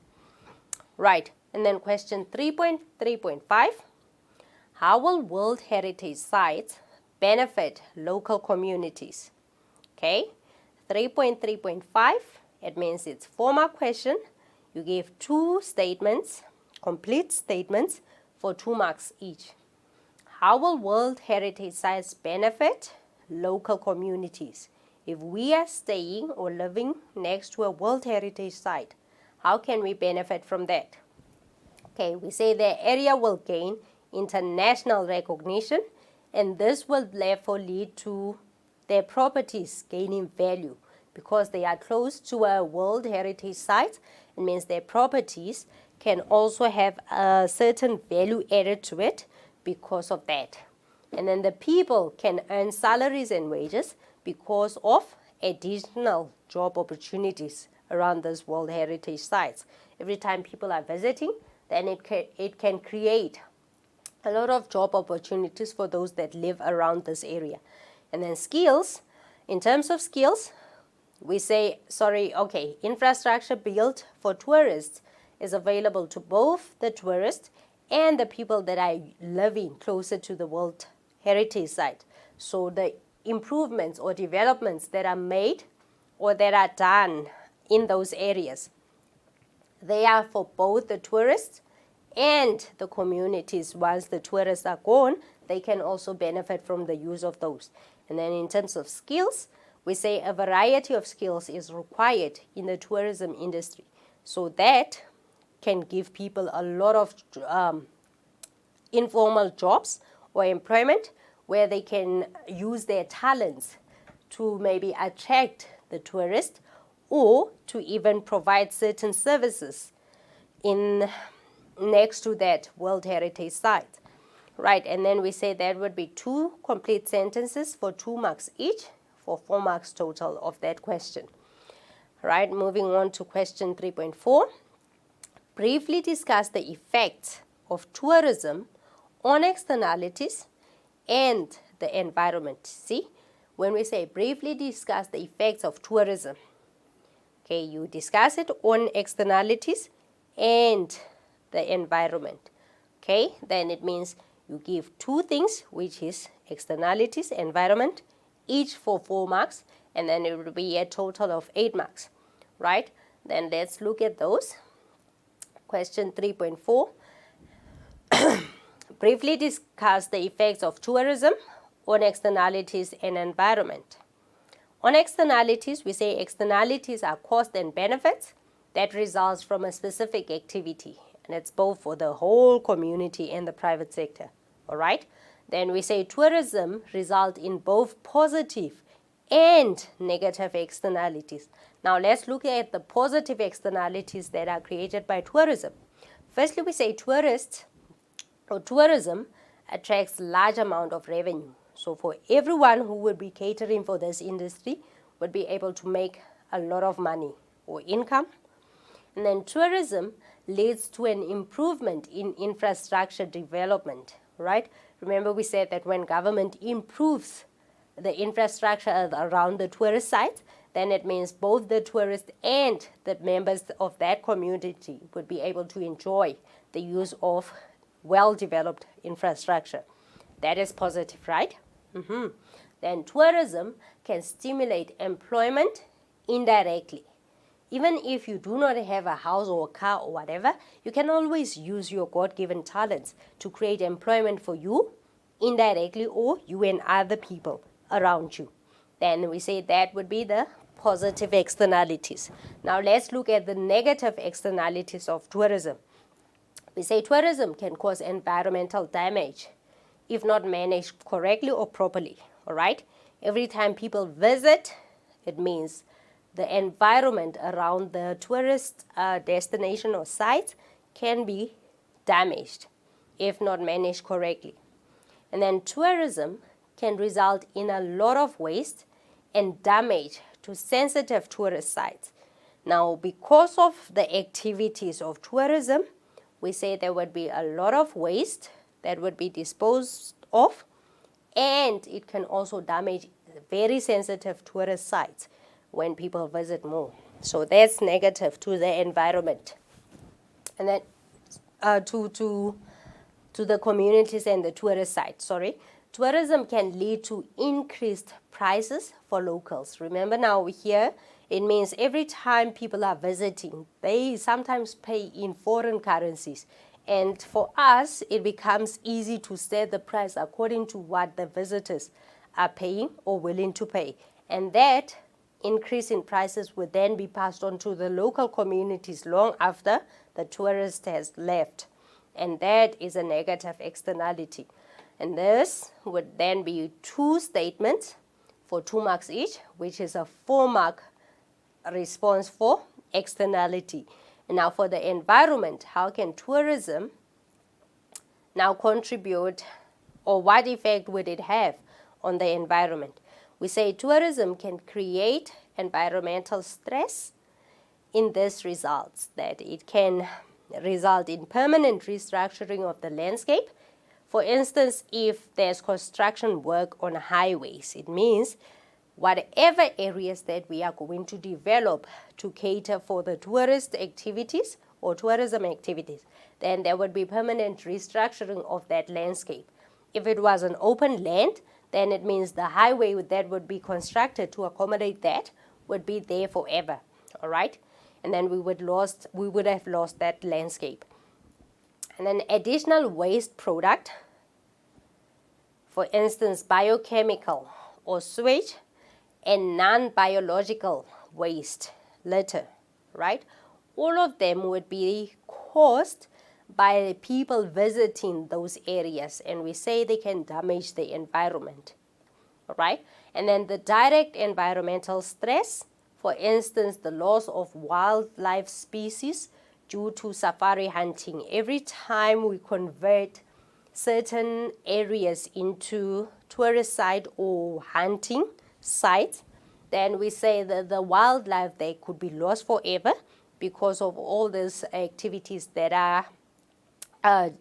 Right, and then question 3.3.5. How will World Heritage Sites benefit local communities? Okay, 3.3.5, it means it's 4-mark question. You give 2 statements, complete statements for 2 marks each. How will World Heritage Sites benefit local communities? If we are staying or living next to a World Heritage Site, how can we benefit from that? Okay, we say the area will gain international recognition, and this will therefore lead to their properties gaining value because they are close to a World Heritage Site. It means their properties can also have a certain value added to it because of that. And then the people can earn salaries and wages because of additional job opportunities around these World Heritage Sites. Every time people are visiting, then it can create a lot of job opportunities for those that live around this area. And then skills, in terms of skills, we say, infrastructure built for tourists is available to both the tourists and the people that are living closer to the World Heritage Site. So the improvements or developments that are made or that are done in those areas, they are for both the tourists and the communities. Once the tourists are gone, they can also benefit from the use of those. And then in terms of skills, we say a variety of skills is required in the tourism industry. So that can give people a lot of informal jobs or employment where they can use their talents to maybe attract the tourist or to even provide certain services in next to that World Heritage Site. Right, and then we say that would be 2 complete sentences for 2 marks each, for 4 marks total of that question. Right, moving on to question 3.4. Briefly discuss the effects of tourism on externalities and the environment. See, when we say briefly discuss the effects of tourism, okay, you discuss it on externalities and the environment. Okay, then it means you give 2 things, which is externalities, environment, each for 4 marks, and then it will be a total of 8 marks, right? Then let's look at those. Question 3.4. Briefly discuss the effects of tourism on externalities and environment. On externalities, we say externalities are costs and benefits that results from a specific activity, and it's both for the whole community and the private sector. All right? Then we say tourism result in both positive and negative externalities. Now let's look at the positive externalities that are created by tourism. Firstly, we say tourism attracts large amount of revenue. So for everyone who would be catering for this industry would be able to make a lot of money or income. And then tourism leads to an improvement in infrastructure development, right? Remember we said that when government improves the infrastructure around the tourist sites, then it means both the tourists and the members of that community would be able to enjoy the use of well-developed infrastructure. That is positive, right? Then tourism can stimulate employment indirectly. Even if you do not have a house or a car or whatever, you can always use your God-given talents to create employment for you indirectly, or you and other people around you. Then we say that would be the positive externalities. Now let's look at the negative externalities of tourism. We say tourism can cause environmental damage if not managed correctly or properly. All right? Every time people visit, it means the environment around the tourist destination or site can be damaged if not managed correctly. And then tourism can result in a lot of waste and damage to sensitive tourist sites. Now, because of the activities of tourism, we say there would be a lot of waste that would be disposed of, and it can also damage very sensitive tourist sites when people visit more. So that's negative to the environment. And then to the communities and the tourist sites, tourism can lead to increased prices for locals. Remember now here, it means every time people are visiting, they sometimes pay in foreign currencies. And for us, it becomes easy to set the price according to what the visitors are paying or willing to pay. And that increase in prices would then be passed on to the local communities long after the tourist has left. And that is a negative externality. And this would then be 2 statements for 2 marks each, which is a 4-mark response for externality. And now for the environment, how can tourism now contribute, or what effect would it have on the environment? We say tourism can create environmental stress in this results, that it can result in permanent restructuring of the landscape. For instance, if there's construction work on highways, it means whatever areas that we are going to develop to cater for the tourist activities or tourism activities, then there would be permanent restructuring of that landscape. If it was an open land, then it means the highway that would be constructed to accommodate that would be there forever, all right? And then we would have lost that landscape. And then additional waste product, for instance, biochemical or sewage, and non-biological waste, litter, right? All of them would be caused by people visiting those areas, and we say they can damage the environment, all right? And then the direct environmental stress, for instance, the loss of wildlife species due to safari hunting. Every time we convert certain areas into tourist site or hunting sites, then we say that the wildlife, they could be lost forever because of all these activities that are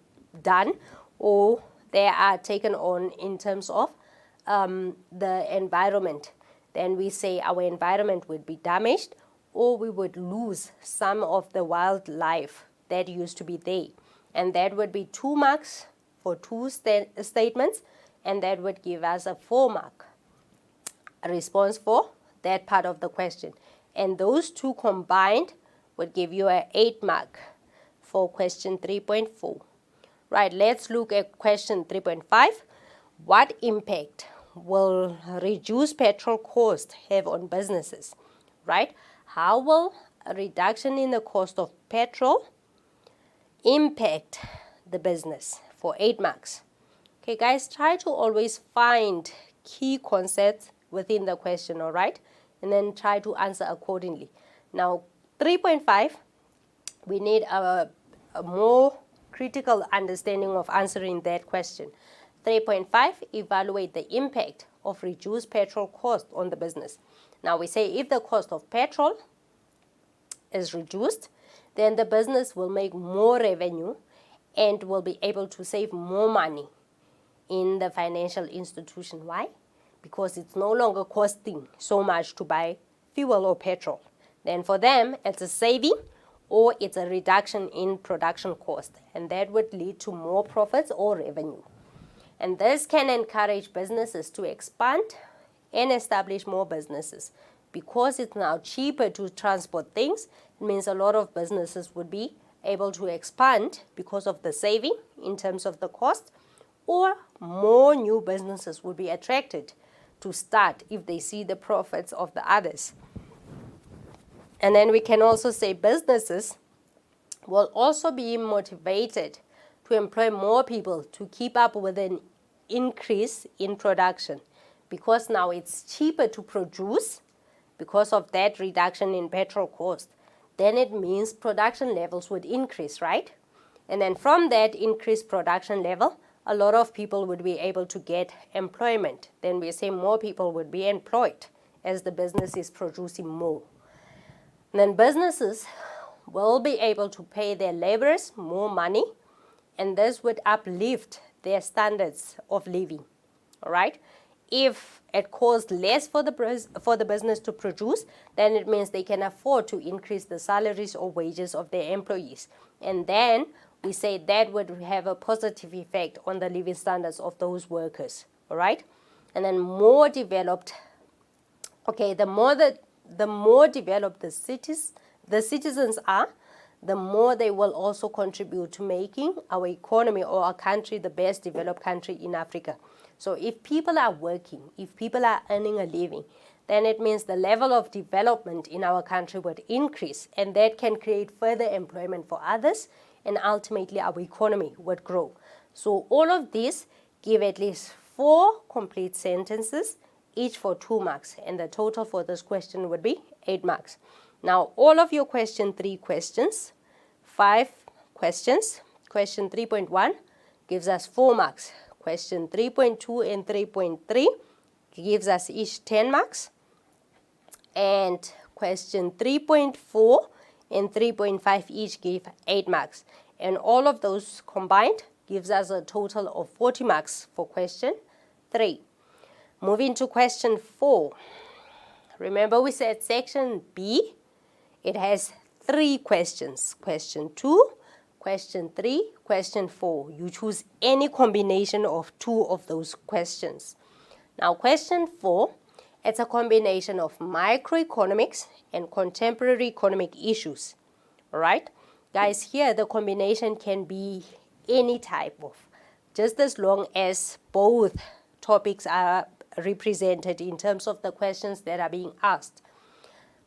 done or they are taken on in terms of the environment. Then we say our environment would be damaged, or we would lose some of the wildlife that used to be there. And that would be 2 marks for 2 statements, and that would give us a 4-mark response for that part of the question. And those 2 combined would give you an 8-mark for question 3.4. Right, let's look at question 3.5. What impact will reduced petrol cost have on businesses? Right? How will a reduction in the cost of petrol impact the business? For 8 marks. Okay, guys, try to always find key concepts within the question, all right? And then try to answer accordingly. Now, 3.5, we need a more critical understanding of answering that question. 3.5, evaluate the impact of reduced petrol cost on the business. Now, we say if the cost of petrol is reduced, then the business will make more revenue and will be able to save more money in the financial institution. Why? Because it's no longer costing so much to buy fuel or petrol. Then for them, it's a saving or it's a reduction in production cost, and that would lead to more profits or revenue. And this can encourage businesses to expand and establish more businesses. Because it's now cheaper to transport things, it means a lot of businesses would be able to expand because of the saving in terms of the cost, or more new businesses would be attracted to start if they see the profits of the others. And then we can also say businesses will also be motivated to employ more people to keep up with an increase in production, because now it's cheaper to produce because of that reduction in petrol cost. Then it means production levels would increase, right? And then from that increased production level, a lot of people would be able to get employment. Then we say more people would be employed as the business is producing more. And then businesses will be able to pay their laborers more money, and this would uplift their standards of living, all right? If it costs less for the business to produce, then it means they can afford to increase the salaries or wages of their employees. And then we say that would have a positive effect on the living standards of those workers, all right? And then more developed, okay, the more developed the citizens are, the more they will also contribute to making our economy or our country the best developed country in Africa. So if people are working, if people are earning a living, then it means the level of development in our country would increase, and that can create further employment for others, and ultimately our economy would grow. So all of these give at least 4 complete sentences, each for 2 marks, and the total for this question would be 8 marks. Now, all of your question 3 questions, 5 questions. Question 3.1 gives us 4 marks. Question 3.2 and 3.3 gives us each 10 marks. And question 3.4 and 3.5 each give 8 marks. And all of those combined gives us a total of 40 marks for question 3. Moving to question 4. Remember we said section B, it has 3 questions. Question 2, question 3, question 4. You choose any combination of 2 of those questions. Now question 4, it's a combination of microeconomics and contemporary economic issues. All right? Guys, here the combination can be any type of, just as long as both topics are represented in terms of the questions that are being asked.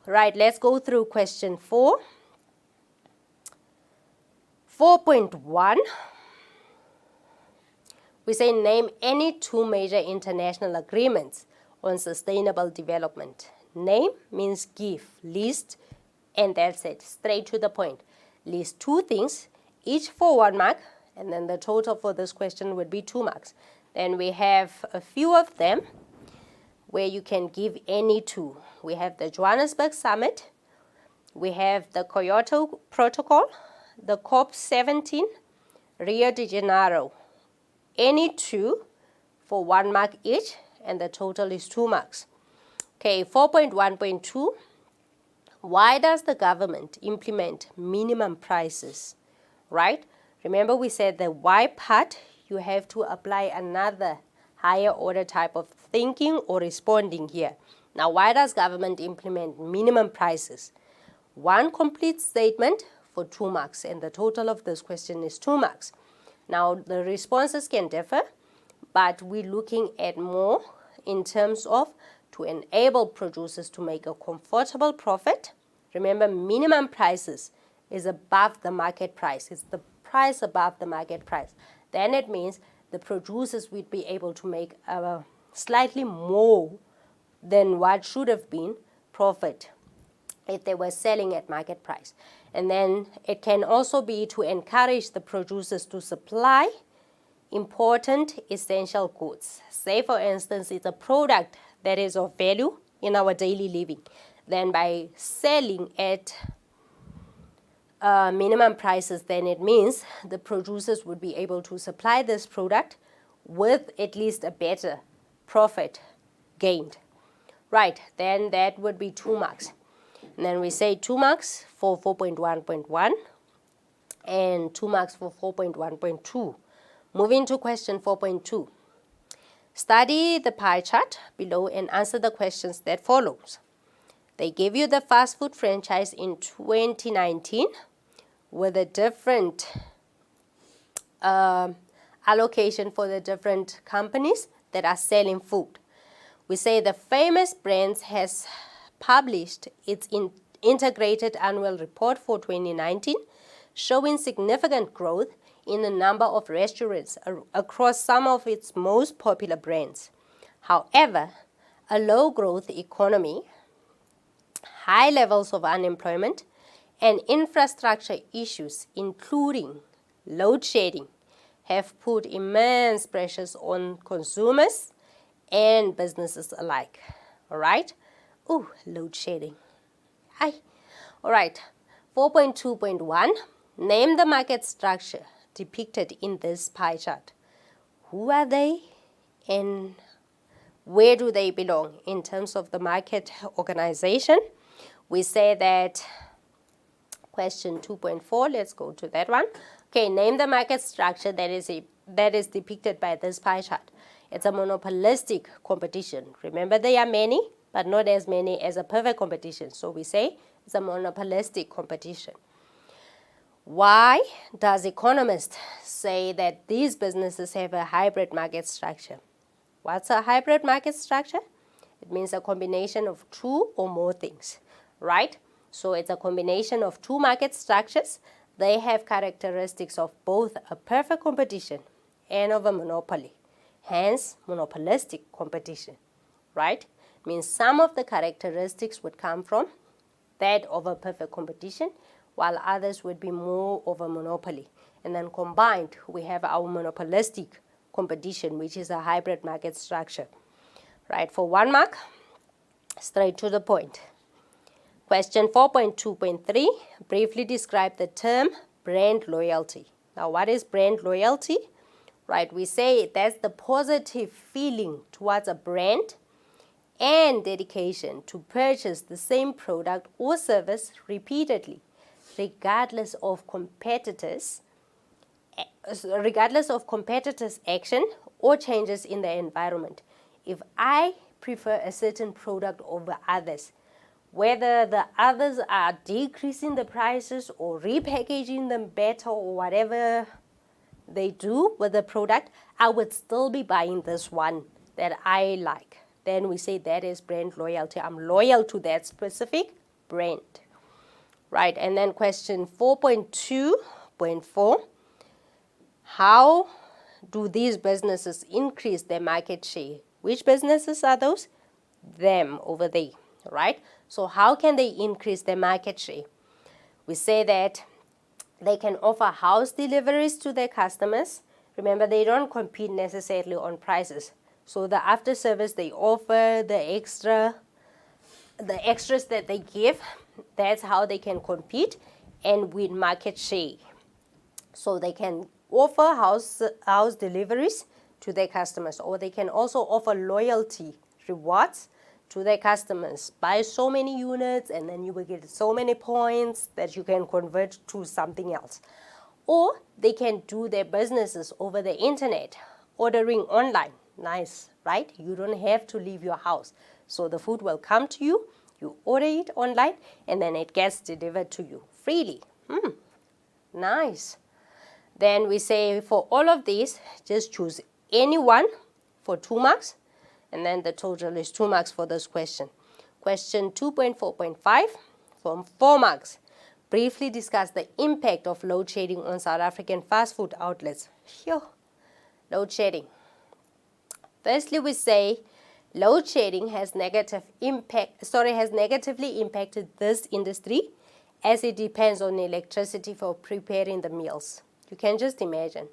Right, let's go through question 4. 4.1, we say name any 2 major international agreements on sustainable development. Name means give, list, and that's it, straight to the point. List 2 things, each for 1 mark, and then the total for this question would be 2 marks. Then we have a few of them where you can give any 2. We have the Johannesburg Summit, we have the Kyoto Protocol, the COP17, Rio de Janeiro. Any 2 for 1 mark each, and the total is 2 marks. Okay, 4.1.2, why does the government implement minimum prices, right? Remember we said the why part, you have to apply another higher order type of thinking or responding here. Now, why does government implement minimum prices? 1 complete statement for 2 marks, and the total of this question is 2 marks. Now, the responses can differ, but we're looking at more in terms of to enable producers to make a comfortable profit. Remember, minimum prices is above the market price. It's the price above the market price. Then it means the producers would be able to make a slightly more then what should have been profit if they were selling at market price. And then it can also be to encourage the producers to supply important essential goods. Say for instance, it's a product that is of value in our daily living. Then by selling at minimum prices, then it means the producers would be able to supply this product with at least a better profit gained. Right, then that would be 2 marks. And then we say 2 marks for 4.1.1 and 2 marks for 4.1.2. Moving to question 4.2. Study the pie chart below and answer the questions that follows. They give you the fast food franchise in 2019 with a different allocation for the different companies that are selling food. We say the famous brands has published its integrated annual report for 2019, showing significant growth in the number of restaurants across some of its most popular brands. However, a low growth economy, high levels of unemployment, and infrastructure issues, including load shedding, have put immense pressures on consumers and businesses alike. All right? Ooh, load shedding. Hi. All right. 4.2.1. Name the market structure depicted in this pie chart. Who are they and where do they belong in terms of the market organization? We say that question 2.4, let's go to that one. Okay, name the market structure that is depicted by this pie chart. It's a monopolistic competition. Remember, there are many, but not as many as a perfect competition. So we say it's a monopolistic competition. Why does economists say that these businesses have a hybrid market structure? What's a hybrid market structure? It means a combination of 2 or more things, right? So it's a combination of 2 market structures. They have characteristics of both a perfect competition and of a monopoly. Hence, monopolistic competition, right? It means some of the characteristics would come from that of a perfect competition, while others would be more of a monopoly. And then combined, we have our monopolistic competition, which is a hybrid market structure. Right, for 1 mark, straight to the point. Question 4.2.3, briefly describe the term brand loyalty. Now, what is brand loyalty? Right, we say that's the positive feeling towards a brand and dedication to purchase the same product or service repeatedly, regardless of competitors' action or changes in the environment. If I prefer a certain product over others, whether the others are decreasing the prices or repackaging them better or whatever they do with the product, I would still be buying this one that I like. Then we say that is brand loyalty. I'm loyal to that specific brand. Right, and then question 4.2.4. How do these businesses increase their market share? Which businesses are those? Them over there, right? So how can they increase their market share? We say that they can offer house deliveries to their customers. Remember, they don't compete necessarily on prices. So the after service they offer, the extras that they give, that's how they can compete and win market share. So they can offer house deliveries to their customers, or they can also offer loyalty rewards to their customers. Buy so many units and then you will get so many points that you can convert to something else. Or they can do their businesses over the internet, ordering online. Nice, right? You don't have to leave your house. So the food will come to you, you order it online, and then it gets delivered to you freely. Nice. Then we say for all of these, just choose any one for 2 marks, and then the total is 2 marks for this question. Question 2.4.5 from 4 marks. Briefly discuss the impact of load shedding on South African fast food outlets. Load shedding. Firstly, we say load shedding has negatively impacted this industry as it depends on electricity for preparing the meals. You can just imagine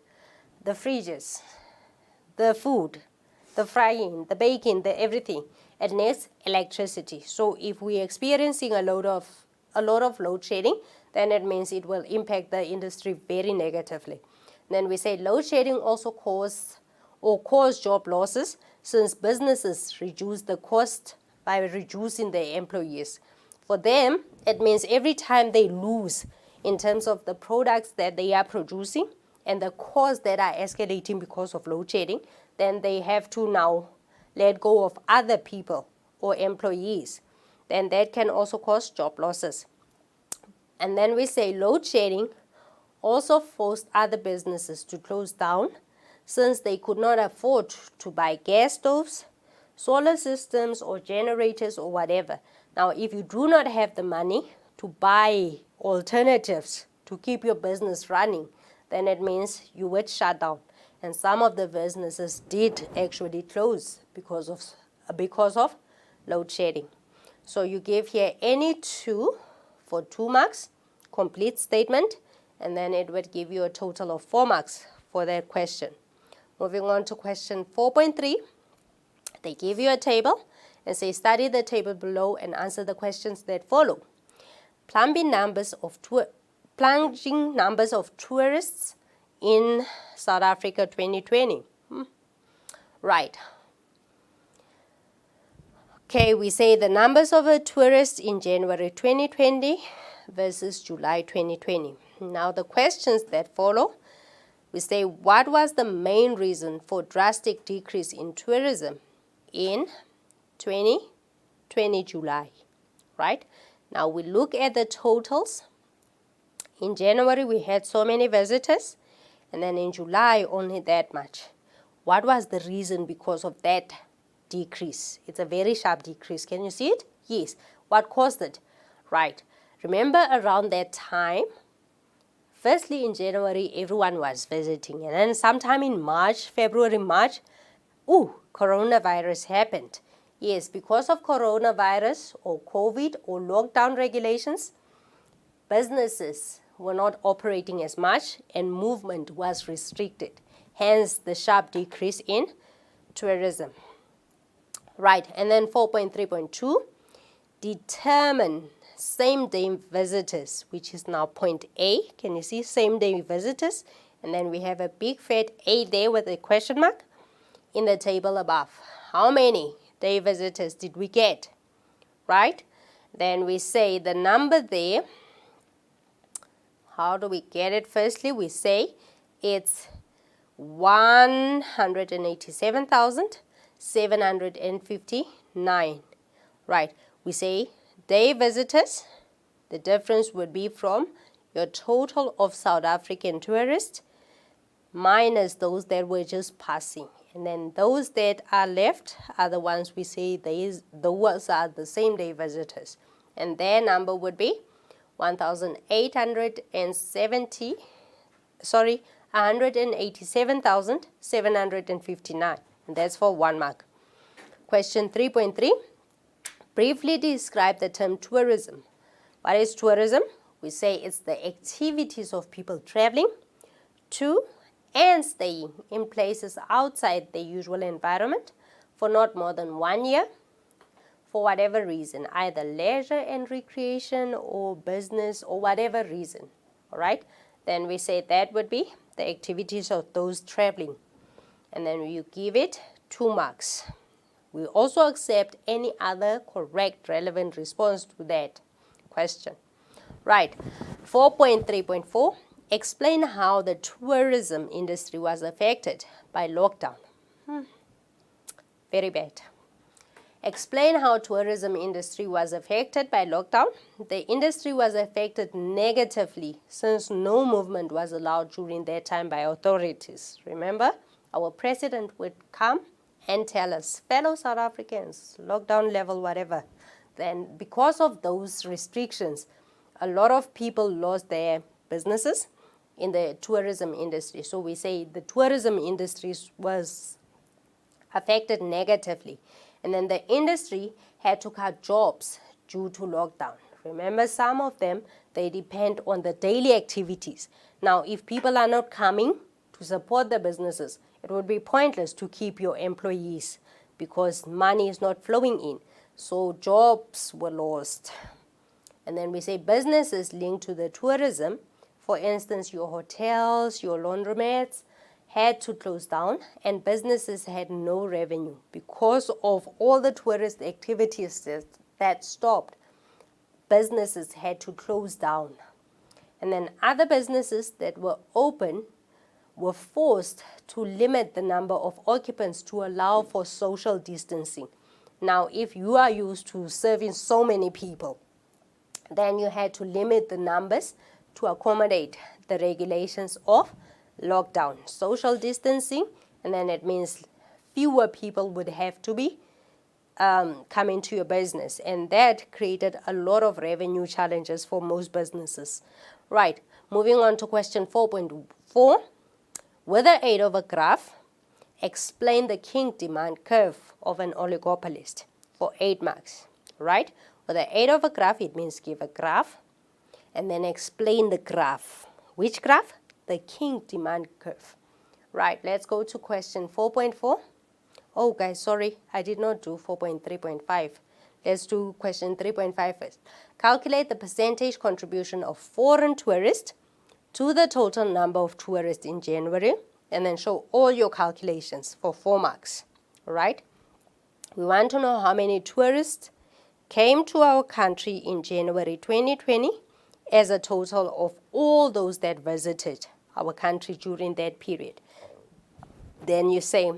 the fridges, the food, the frying, the baking, the everything. It needs electricity. So if we're experiencing a lot of load shedding, then it means it will impact the industry very negatively. Then we say load shedding also cause job losses since businesses reduce the cost by reducing their employees. For them, it means every time they lose in terms of the products that they are producing and the costs that are escalating because of load shedding, then they have to now let go of other people or employees. Then that can also cause job losses. And then we say load shedding also forced other businesses to close down since they could not afford to buy gas stoves, solar systems or generators or whatever. Now, if you do not have the money to buy alternatives to keep your business running, then it means you would shut down. And some of the businesses did actually close because of load shedding. So you give here any two for 2 marks, complete statement, and then it would give you a total of 4 marks for that question. Moving on to question 4.3, they give you a table and say study the table below and answer the questions that follow. Plunging numbers of tourists in South Africa 2020. Right. Okay, we say the numbers of tourists in January 2020 versus July 2020. Now the questions that follow, we say what was the main reason for drastic decrease in tourism in 2020 July, right? Now we look at the totals. In January we had so many visitors, and then in July only that much. What was the reason because of that decrease? It's a very sharp decrease. Can you see it? Yes. What caused it? Right. Remember around that time, firstly in January everyone was visiting, and then sometime in February, March, coronavirus happened. Yes, because of coronavirus or COVID or lockdown regulations, businesses were not operating as much and movement was restricted. Hence the sharp decrease in tourism. Right, and then 4.3.2, determine same-day visitors, which is now point A. Can you see same-day visitors? And then we have a big fat A there with a question mark in the table above. How many day visitors did we get? Right? Then we say the number there. How do we get it? Firstly, we say it's 187,759. Right. We say day visitors, the difference would be from your total of South African tourists minus those that were just passing. And then those that are left are the ones we say those are the same day visitors. And their number would be 187,759. And that's for 1 mark. Question 3.3. Briefly describe the term tourism. What is tourism? We say it's the activities of people traveling to and staying in places outside their usual environment for not more than 1 year for whatever reason, either leisure and recreation or business or whatever reason. All right? Then we say that would be the activities of those traveling. And then you give it 2 marks. We also accept any other correct, relevant response to that question. Right. 4.3.4. Explain how the tourism industry was affected by lockdown. Very bad. Explain how tourism industry was affected by lockdown. The industry was affected negatively since no movement was allowed during that time by authorities. Remember, our president would come and tell us, fellow South Africans, lockdown level, whatever. Then because of those restrictions, a lot of people lost their businesses in the tourism industry. So we say the tourism industry was affected negatively. And then the industry had to cut jobs due to lockdown. Remember, some of them, they depend on the daily activities. Now, if people are not coming to support the businesses, it would be pointless to keep your employees because money is not flowing in. So jobs were lost. And then we say businesses linked to the tourism, for instance, your hotels, your laundromats, had to close down and businesses had no revenue because of all the tourist activities that stopped. Businesses had to close down. And then other businesses that were open were forced to limit the number of occupants to allow for social distancing. Now, if you are used to serving so many people, then you had to limit the numbers to accommodate the regulations of lockdown, social distancing, and then it means fewer people would have to be coming to your business, and that created a lot of revenue challenges for most businesses. Right, moving on to question 4.4. With the aid of a graph, explain the king demand curve of an oligopolist for 8 marks. Right, with the aid of a graph, it means give a graph and then explain the graph. Which graph? The king demand curve. Right, let's go to question 4.4. Oh, guys, sorry, I did not do 4.3.5. Let's do question 3.5 first. Calculate the percentage contribution of foreign tourists to the total number of tourists in January, and then show all your calculations for 4 marks. All right? We want to know how many tourists came to our country in January 2020 as a total of all those that visited our country during that period. Then you say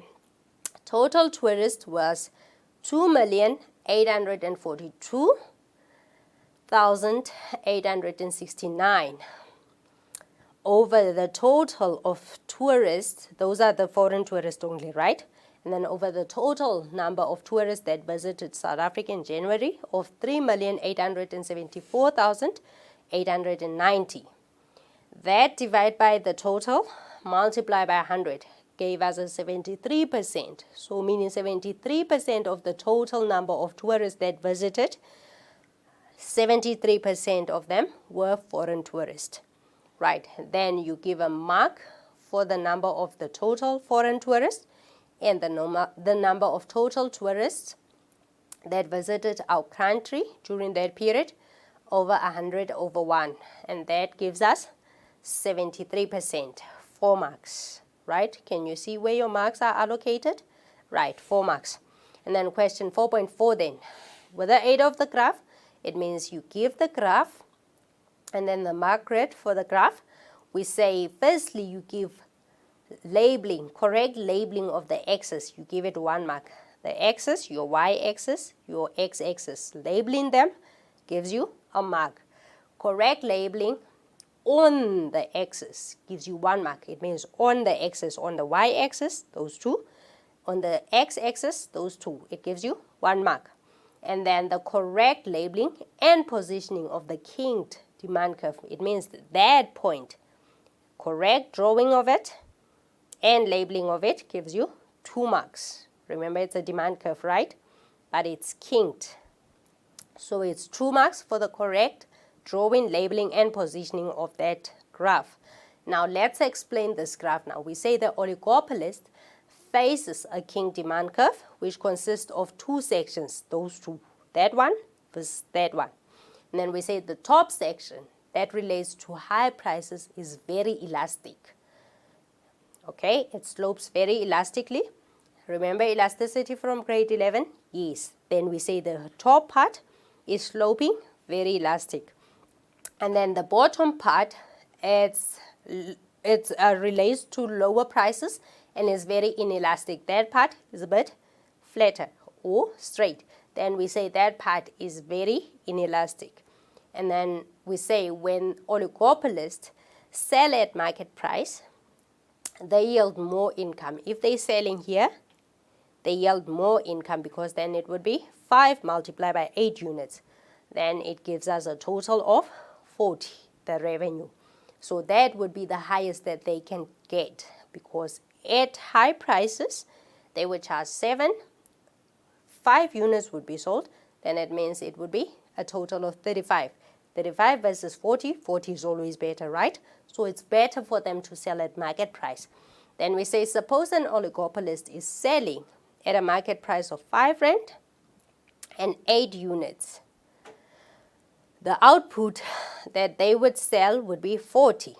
total tourist was 2,842,869 over the total of tourists. Those are the foreign tourists only, right? And then over the total number of tourists that visited South Africa in January of 3,874,890. That divided by the total, multiply by 100, gave us a 73%. So meaning 73% of the total number of tourists that visited, 73% of them were foreign tourists. Right, then you give a mark for the number of the total foreign tourists and the number of total tourists that visited our country during that period over 100 over 1. And that gives us 73%, 4 marks. Right, can you see where your marks are allocated? Right, 4 marks. And then question 4.4 then. With the aid of the graph, it means you give the graph and then the mark grid for the graph. We say firstly you give labeling, correct labeling of the axis. You give it 1 mark. The axis, your y-axis, your x-axis, labeling them gives you a mark. Correct labeling on the axis gives you 1 mark. It means on the axis, on the y-axis, those 2. On the x-axis, those 2. It gives you 1 mark. And then the correct labeling and positioning of the king demand curve. It means that point. Correct drawing of it and labeling of it gives you 2 marks. Remember, it's a demand curve, right? But it's kinked. So it's 2 marks for the correct drawing, labeling, and positioning of that graph. Now let's explain this graph now. We say the oligopolist faces a king demand curve which consists of 2 sections, those 2, that one versus that one. And then we say the top section that relates to high prices is very elastic. Okay, it slopes very elastically. Remember elasticity from grade 11? Yes. Then we say the top part is sloping very elastic. And then the bottom part, it relates to lower prices and is very inelastic. That part is a bit flatter or straight. Then we say that part is very inelastic. And then we say when oligopolists sell at market price, they yield more income. If they're selling here, they yield more income because then it would be 5 multiplied by 8 units. Then it gives us a total of 40, the revenue. So that would be the highest that they can get because at high prices, they would charge 7, 5 units would be sold, then it means it would be a total of 35. 35 versus 40, 40 is always better, right? So it's better for them to sell at market price. Then we say, suppose an oligopolist is selling at a market price of 5 rand and 8 units. The output that they would sell would be 40.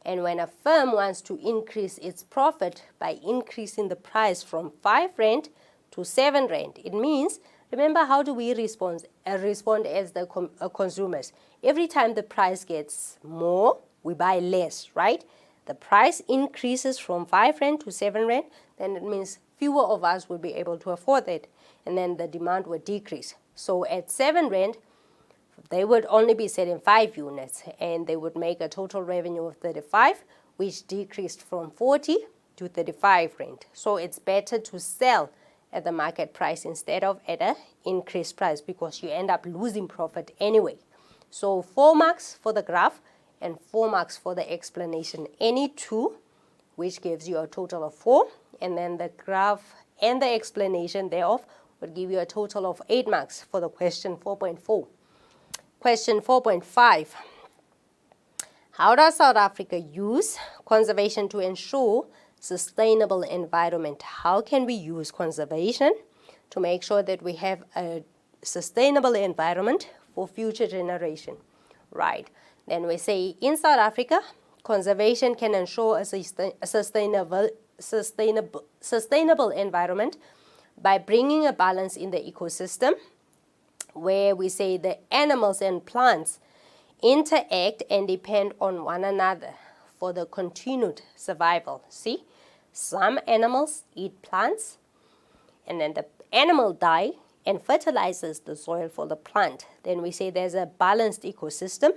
And when a firm wants to increase its profit by increasing the price from 5 rand to 7 rand, it means, remember, how do we respond as the consumers? Every time the price gets more, we buy less, right? The price increases from 5 rand to 7 rand, then it means fewer of us will be able to afford it, and then the demand would decrease. So at 7 rand, they would only be selling 5 units, and they would make a total revenue of 35, which decreased from 40 to 35 rand. So it's better to sell at the market price instead of at an increased price, because you end up losing profit anyway. So 4 marks for the graph and 4 marks for the explanation. Any 2, which gives you a total of 4, and then the graph and the explanation thereof would give you a total of 8 marks for the question 4.4. Question 4.5. How does South Africa use conservation to ensure sustainable environment? How can we use conservation to make sure that we have a sustainable environment for future generation? Right. Then we say, in South Africa, conservation can ensure a sustainable environment by bringing a balance in the ecosystem, where we say the animals and plants interact and depend on one another for the continued survival. See, some animals eat plants, and then the animal die and fertilizes the soil for the plant. Then we say there's a balanced ecosystem,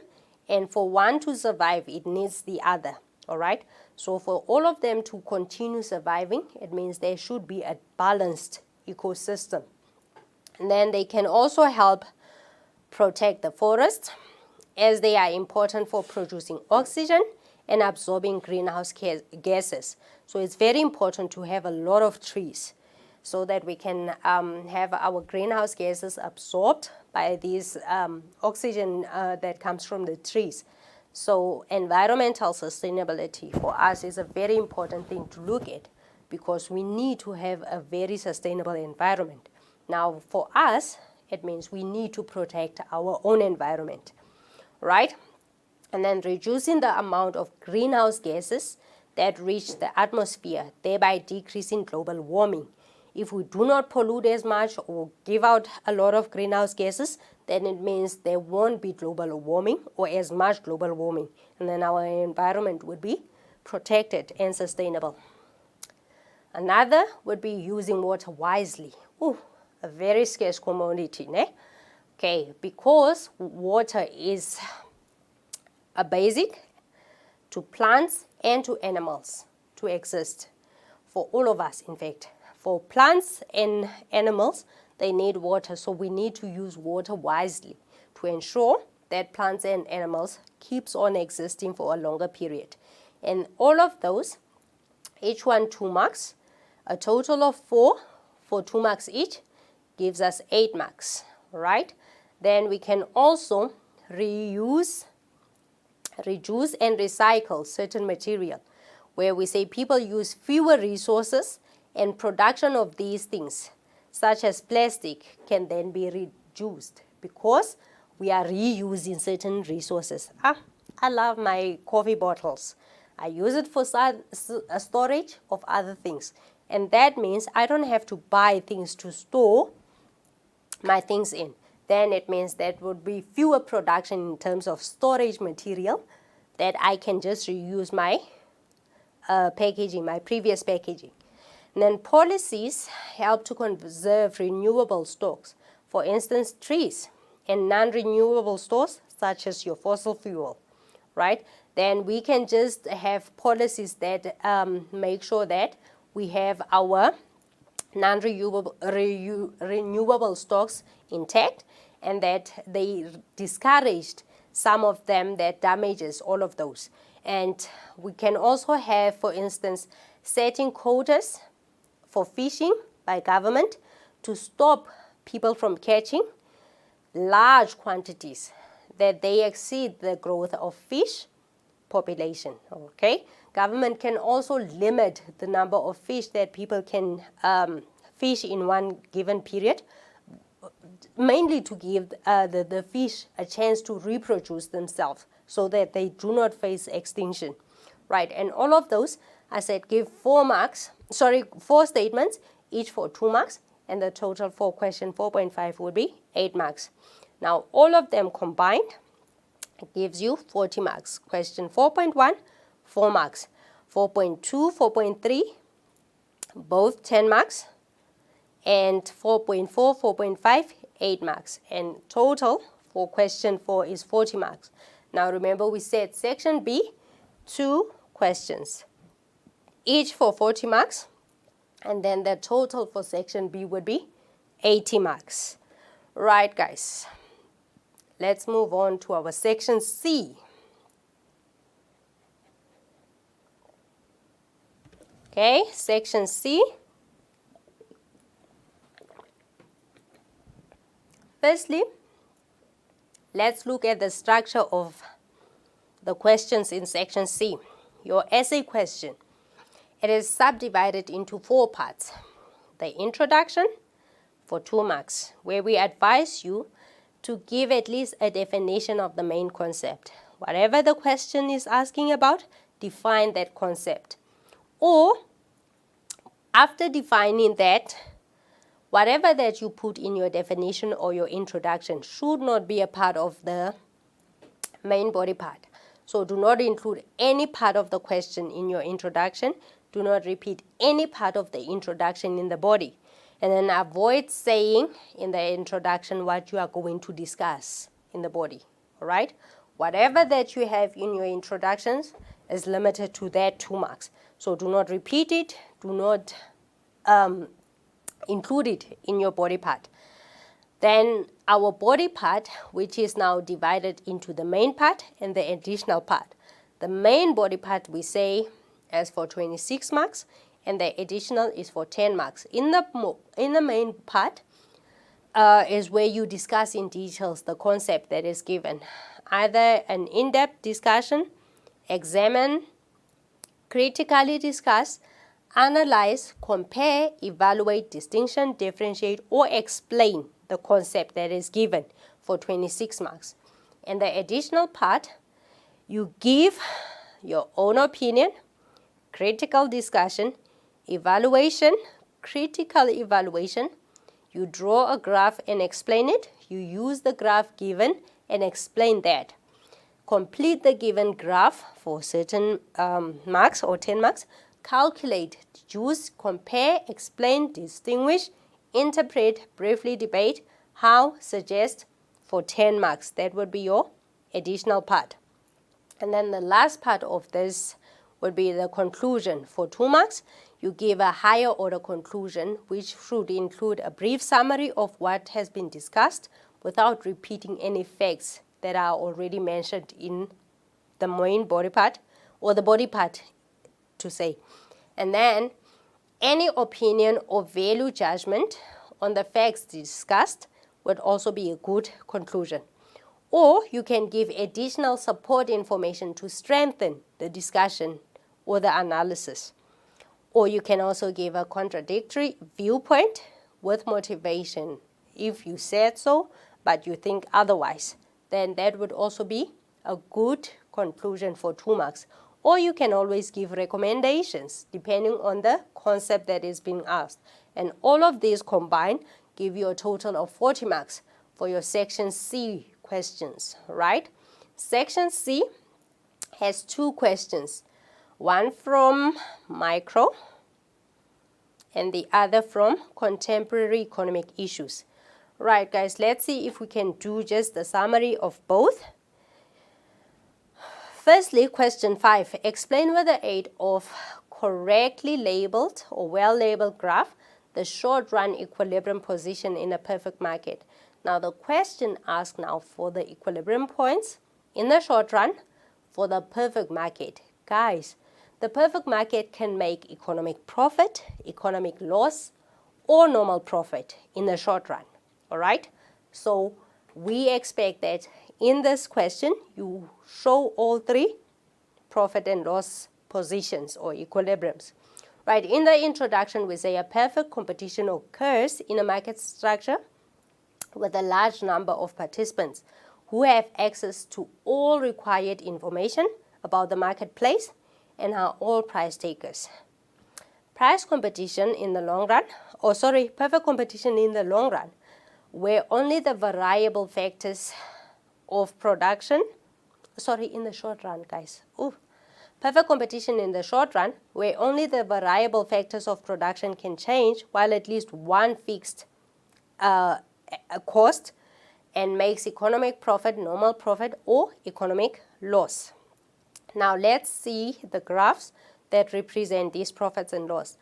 and for one to survive, it needs the other. All right? So for all of them to continue surviving, it means there should be a balanced ecosystem. And then they can also help protect the forest, as they are important for producing oxygen and absorbing greenhouse gases. So it's very important to have a lot of trees so that we can have our greenhouse gases absorbed by these oxygen that comes from the trees. So environmental sustainability for us is a very important thing to look at, because we need to have a very sustainable environment. Now, for us, it means we need to protect our own environment, right? And then reducing the amount of greenhouse gases that reach the atmosphere, thereby decreasing global warming. If we do not pollute as much or give out a lot of greenhouse gases, then it means there won't be global warming or as much global warming. And then our environment would be protected and sustainable. Another would be using water wisely. Ooh, a very scarce commodity, ne? Okay, because water is a basic to plants and to animals to exist. For all of us, in fact. For plants and animals, they need water, so we need to use water wisely to ensure that plants and animals keeps on existing for a longer period. And all of those, each one 2 marks, a total of 4 for 2 marks each, gives us 8 marks, right? Then we can also reduce and recycle certain material, where we say people use fewer resources, and production of these things, such as plastic, can then be reduced because we are reusing certain resources. I love my coffee bottles. I use it for storage of other things. And that means I don't have to buy things to store my things in. Then it means that would be fewer production in terms of storage material, that I can just reuse my packaging, my previous packaging. And then policies help to conserve renewable stocks. For instance, trees and non-renewable stocks, such as your fossil fuel, right? Then we can just have policies that make sure that we have our non-renewable stocks intact, and that they discouraged some of them that damages all of those. And we can also have, for instance, setting quotas for fishing by government to stop people from catching large quantities that they exceed the growth of fish population. Okay, government can also limit the number of fish that people can fish in one given period, mainly to give the fish a chance to reproduce themselves so that they do not face extinction. Right, and all of those, I said, give 4 statements, each for 2 marks, and the total for question 4.5 would be 8 marks. Now, all of them combined gives you 40 marks. Question 4.1, 4 marks. 4.2, 4.3, both 10 marks. And 4.4, 4.5, 8 marks. And total for question 4 is 40 marks. Now, remember we said section B, 2 questions, each for 40 marks. And then the total for section B would be 80 marks. Right, guys. Let's move on to our section C. Okay, section C. Firstly, let's look at the structure of the questions in section C. Your essay question. It is subdivided into 4 parts. The introduction for 2 marks, where we advise you to give at least a definition of the main concept. Whatever the question is asking about, define that concept. Or, after defining that, whatever that you put in your definition or your introduction should not be a part of the main body part. So do not include any part of the question in your introduction. Do not repeat any part of the introduction in the body. And then avoid saying in the introduction what you are going to discuss in the body. All right? Whatever that you have in your introductions is limited to that 2 marks. So do not repeat it. Do not include it in your body part. Then our body part, which is now divided into the main part and the additional part. The main body part we say is for 26 marks and the additional is for 10 marks. In the main part is where you discuss in details the concept that is given. Either an in-depth discussion, examine, critically discuss, analyze, compare, evaluate, distinction, differentiate, or explain the concept that is given for 26 marks. And the additional part, you give your own opinion, critical discussion, evaluation, critical evaluation. You draw a graph and explain it. You use the graph given and explain that. Complete the given graph for certain marks or 10 marks. Calculate, deduce, compare, explain, distinguish, interpret, briefly debate, how, suggest for 10 marks. That would be your additional part. And then the last part of this would be the conclusion. For 2 marks, you give a higher order conclusion, which should include a brief summary of what has been discussed without repeating any facts that are already mentioned in the main body part or the body part to say. And then any opinion or value judgment on the facts discussed would also be a good conclusion. Or you can give additional support information to strengthen the discussion or the analysis. Or you can also give a contradictory viewpoint with motivation. If you said so, but you think otherwise, then that would also be a good conclusion for 2 marks. Or you can always give recommendations depending on the concept that is being asked. And all of these combined give you a total of 40 marks for your section C questions, right? Section C has 2 questions. One from micro and the other from contemporary economic issues. Right, guys, let's see if we can do just a summary of both. Firstly, question 5. Explain with the aid of correctly labeled or well-labeled graph the short-run equilibrium position in a perfect market. Now, the question asks now for the equilibrium points in the short run for the perfect market. Guys, the perfect market can make economic profit, economic loss, or normal profit in the short run. All right? So we expect that in this question, you show all three profit and loss positions or equilibriums. Right, in the introduction, we say a perfect competition occurs in a market structure with a large number of participants who have access to all required information about the marketplace and are all price takers. Price competition in the long run, perfect competition in the long run, where only the variable factors of production, in the short run, guys. Perfect competition in the short run, where only the variable factors of production can change, while at least one fixed cost, and makes economic profit, normal profit, or economic loss. Now let's see the graphs that represent these profits and loss.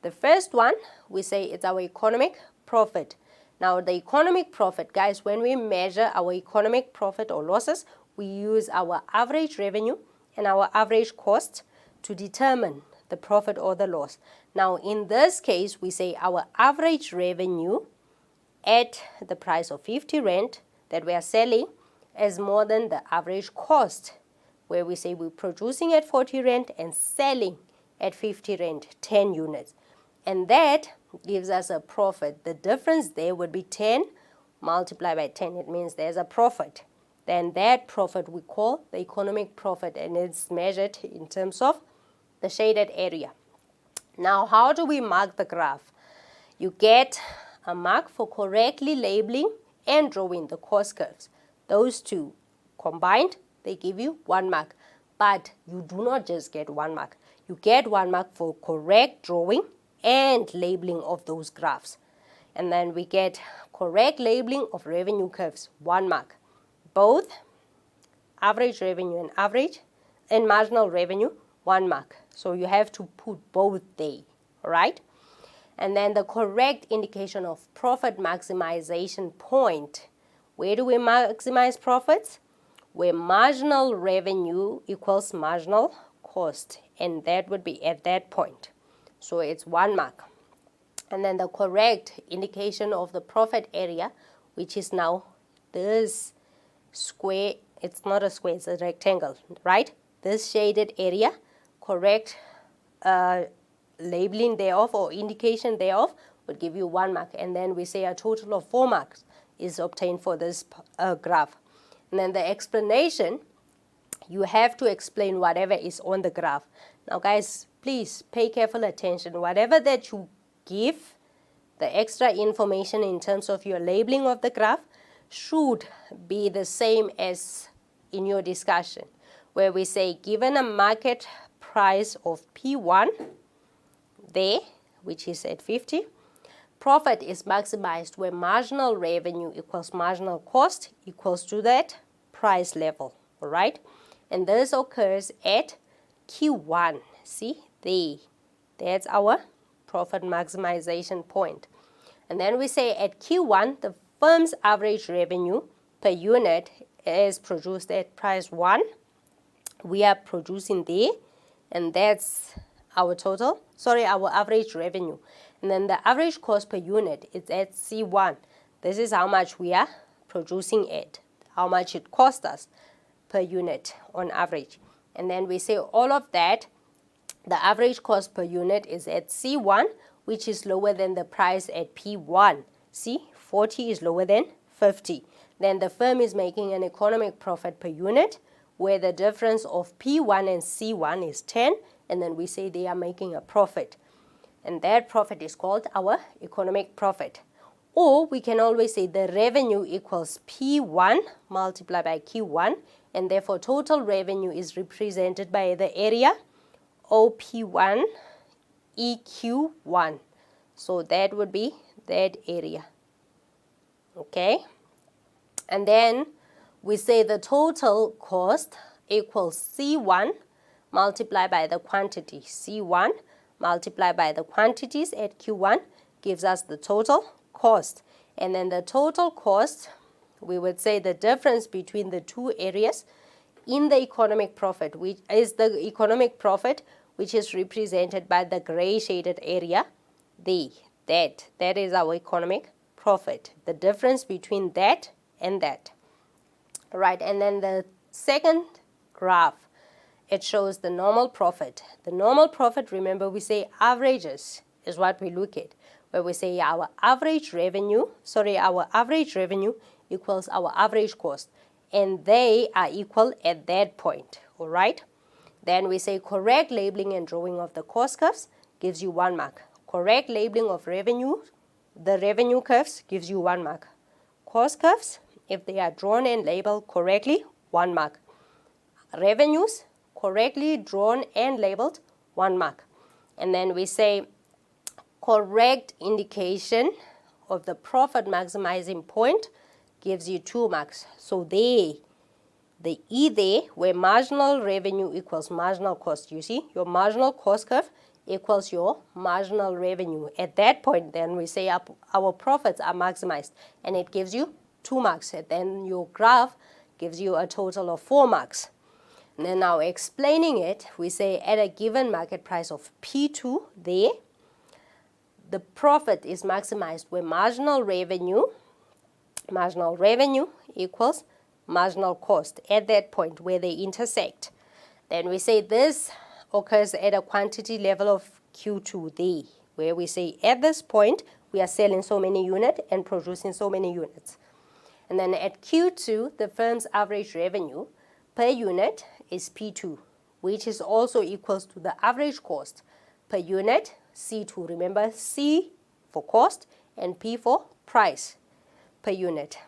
The first one, we say it's our economic profit. Now the economic profit, guys, when we measure our economic profit or losses, we use our average revenue and our average cost to determine the profit or the loss. Now in this case, we say our average revenue at the price of 50 Rand that we are selling is more than the average cost, where we say we're producing at 40 Rand and selling at 50 Rand, 10 units. And that gives us a profit. The difference there would be 10 multiplied by 10. It means there's a profit. Then that profit we call the economic profit, and it's measured in terms of the shaded area. Now, how do we mark the graph? You get a mark for correctly labeling and drawing the cost curves. Those two combined, they give you 1 mark. But you do not just get 1 mark. You get 1 mark for correct drawing and labeling of those graphs. And then we get correct labeling of revenue curves, 1 mark. Both average revenue and marginal revenue, 1 mark. So you have to put both there, all right? And then the correct indication of profit maximization point. Where do we maximize profits? Where marginal revenue equals marginal cost, and that would be at that point. So it's 1 mark. And then the correct indication of the profit area, which is now this square, it's not a square, it's a rectangle, right? This shaded area, correct labeling thereof or indication thereof would give you 1 mark. And then we say a total of 4 marks is obtained for this graph. And then the explanation, you have to explain whatever is on the graph. Now guys, please pay careful attention. Whatever that you give, the extra information in terms of your labeling of the graph should be the same as in your discussion, where we say given a market price of P1 there, which is at 50, profit is maximized where marginal revenue equals marginal cost equals to that price level, all right? And this occurs at Q1. See, there. That's our profit maximization point. And then we say at Q1, the firm's average revenue per unit is produced at price 1. We are producing there, and that's our our average revenue. And then the average cost per unit is at C1. This is how much we are producing at, how much it costs us per unit on average. And then we say all of that, the average cost per unit is at C1, which is lower than the price at P1. See, 40 is lower than 50. Then the firm is making an economic profit per unit, where the difference of P1 and C1 is 10, and then we say they are making a profit. And that profit is called our economic profit. Or we can always say the revenue equals P1 multiplied by Q1, and therefore total revenue is represented by the area OP1 EQ1. So that would be that area. Okay? And then we say the total cost equals C1 multiplied by the quantity. C1 multiplied by the quantities at Q1 gives us the total cost. And then the total cost, we would say the difference between the two areas in the economic profit, which is the economic profit, which is represented by the gray shaded area there. That is our economic profit. The difference between that and that. Right, and then the second graph, it shows the normal profit. The normal profit, remember we say averages is what we look at, where we say our average revenue equals our average cost, and they are equal at that point, all right? Then we say correct labeling and drawing of the cost curves gives you 1 mark. Correct labeling of the revenue curves gives you 1 mark. Cost curves, if they are drawn and labeled correctly, 1 mark. Revenues, correctly drawn and labeled, 1 mark. And then we say correct indication of the profit maximizing point gives you 2 marks. So the E there, where marginal revenue equals marginal cost, you see, your marginal cost curve equals your marginal revenue. At that point, then we say our profits are maximized, and it gives you 2 marks. And then your graph gives you a total of 4 marks. And then now explaining it, we say at a given market price of P2 there, the profit is maximized where marginal revenue equals marginal cost at that point where they intersect. Then we say this occurs at a quantity level of Q2 there, where we say at this point we are selling so many units and producing so many units. And then at Q2, the firm's average revenue per unit is P2, which is also equals to the average cost per unit, C2. Remember, C for cost and P for price per unit.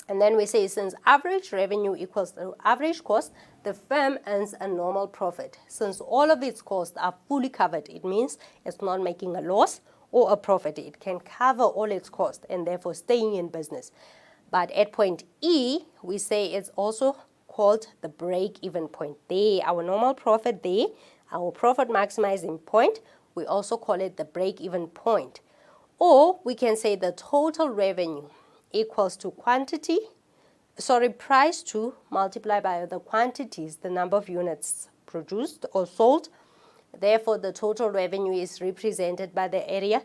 And then we say since average revenue equals the average cost, the firm earns a normal profit. Since all of its costs are fully covered, it means it's not making a loss or a profit. It can cover all its costs and therefore staying in business. But at point E, we say it's also called the break-even point. There, our normal profit there, our profit maximizing point, we also call it the break-even point. Or we can say the total revenue equals to price 2 multiplied by the quantities, the number of units produced or sold. Therefore, the total revenue is represented by the area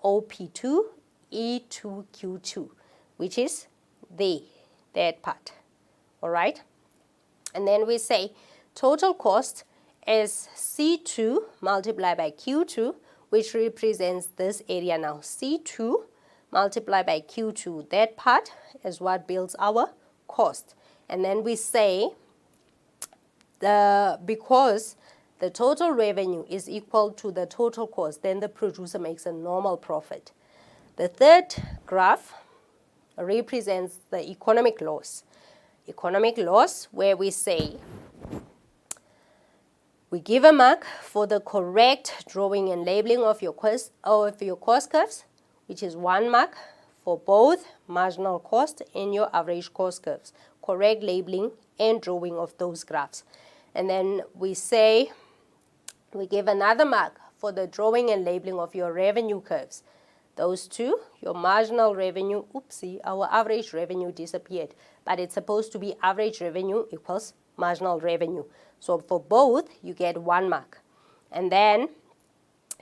OP2, E2, Q2, which is that part, all right? And then we say total cost is C2 multiplied by Q2, which represents this area now. C2 multiplied by Q2, that part is what builds our cost. And then we say because the total revenue is equal to the total cost, then the producer makes a normal profit. The third graph represents the economic loss. Economic loss, where we say we give a mark for the correct drawing and labeling of your cost curves, which is 1 mark for both marginal cost and your average cost curves. Correct labeling and drawing of those graphs. And then we say we give another mark for the drawing and labeling of your revenue curves. Those two, your marginal revenue, our average revenue disappeared, but it's supposed to be average revenue equals marginal revenue. So for both, you get 1 mark. And then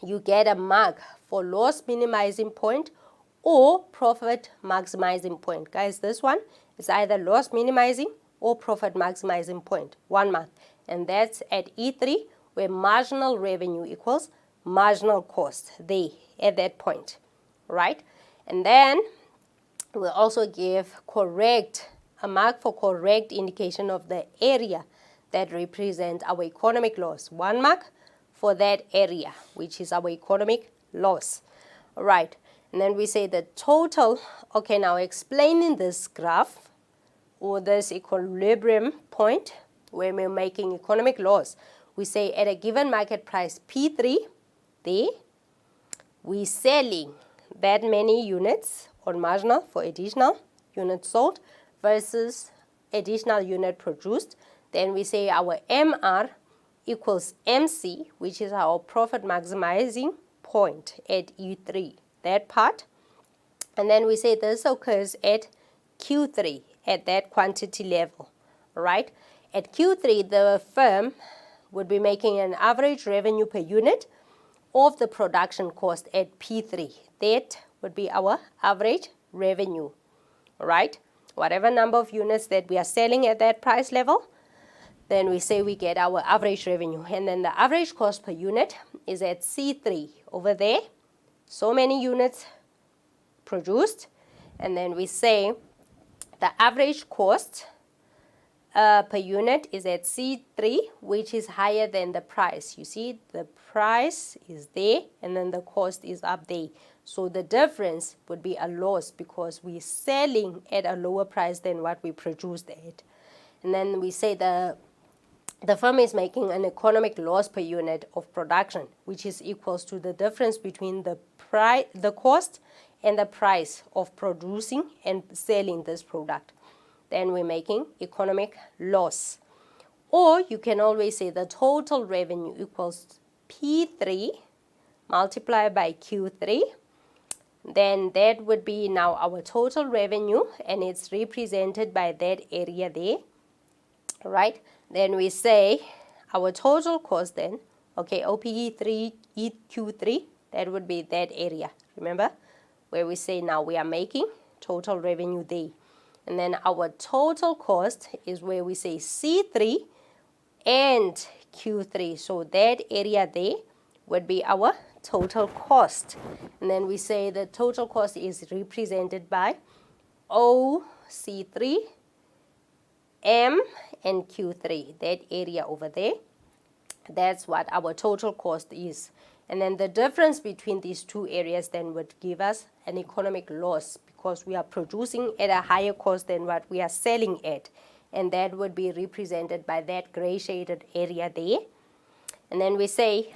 you get a mark for loss minimizing point or profit maximizing point. Guys, this one is either loss minimizing or profit maximizing point, 1 mark. And that's at E3, where marginal revenue equals marginal cost, at that point, right? And then we'll also give a mark for correct indication of the area that represents our economic loss. 1 mark for that area, which is our economic loss. All right, and then we say the total, okay, now explaining this graph or this equilibrium point where we're making economic loss, we say at a given market price P3, we're selling that many units on marginal for additional units sold versus additional unit produced. Then we say our MR equals MC, which is our profit maximizing point at E3, that part. And then we say this occurs at Q3, at that quantity level, right? At Q3, the firm would be making an average revenue per unit of the production cost at P3. that would be our average revenue, all right? Whatever number of units that we are selling at that price level, then we say we get our average revenue. And then the average cost per unit is at C3 over there. So many units produced. And then we say the average cost per unit is at C3, which is higher than the price. You see, the price is there and then the cost is up there. So the difference would be a loss because we're selling at a lower price than what we produced at. And then we say the firm is making an economic loss per unit of production, which is equals to the difference between the cost and the price of producing and selling this product. Then we're making economic loss. Or you can always say the total revenue equals P3 multiplied by Q3. Then that would be now our total revenue, and it's represented by that area there, right? Then we say our total cost then, okay, OPE3, EQ3, that would be that area, remember? Where we say now we are making total revenue there. And then our total cost is where we say C3 and Q3. So that area there would be our total cost. And then we say the total cost is represented by OC3, M, and Q3. That area over there, that's what our total cost is. And then the difference between these two areas then would give us an economic loss because we are producing at a higher cost than what we are selling at. And that would be represented by that gray shaded area there. And then we say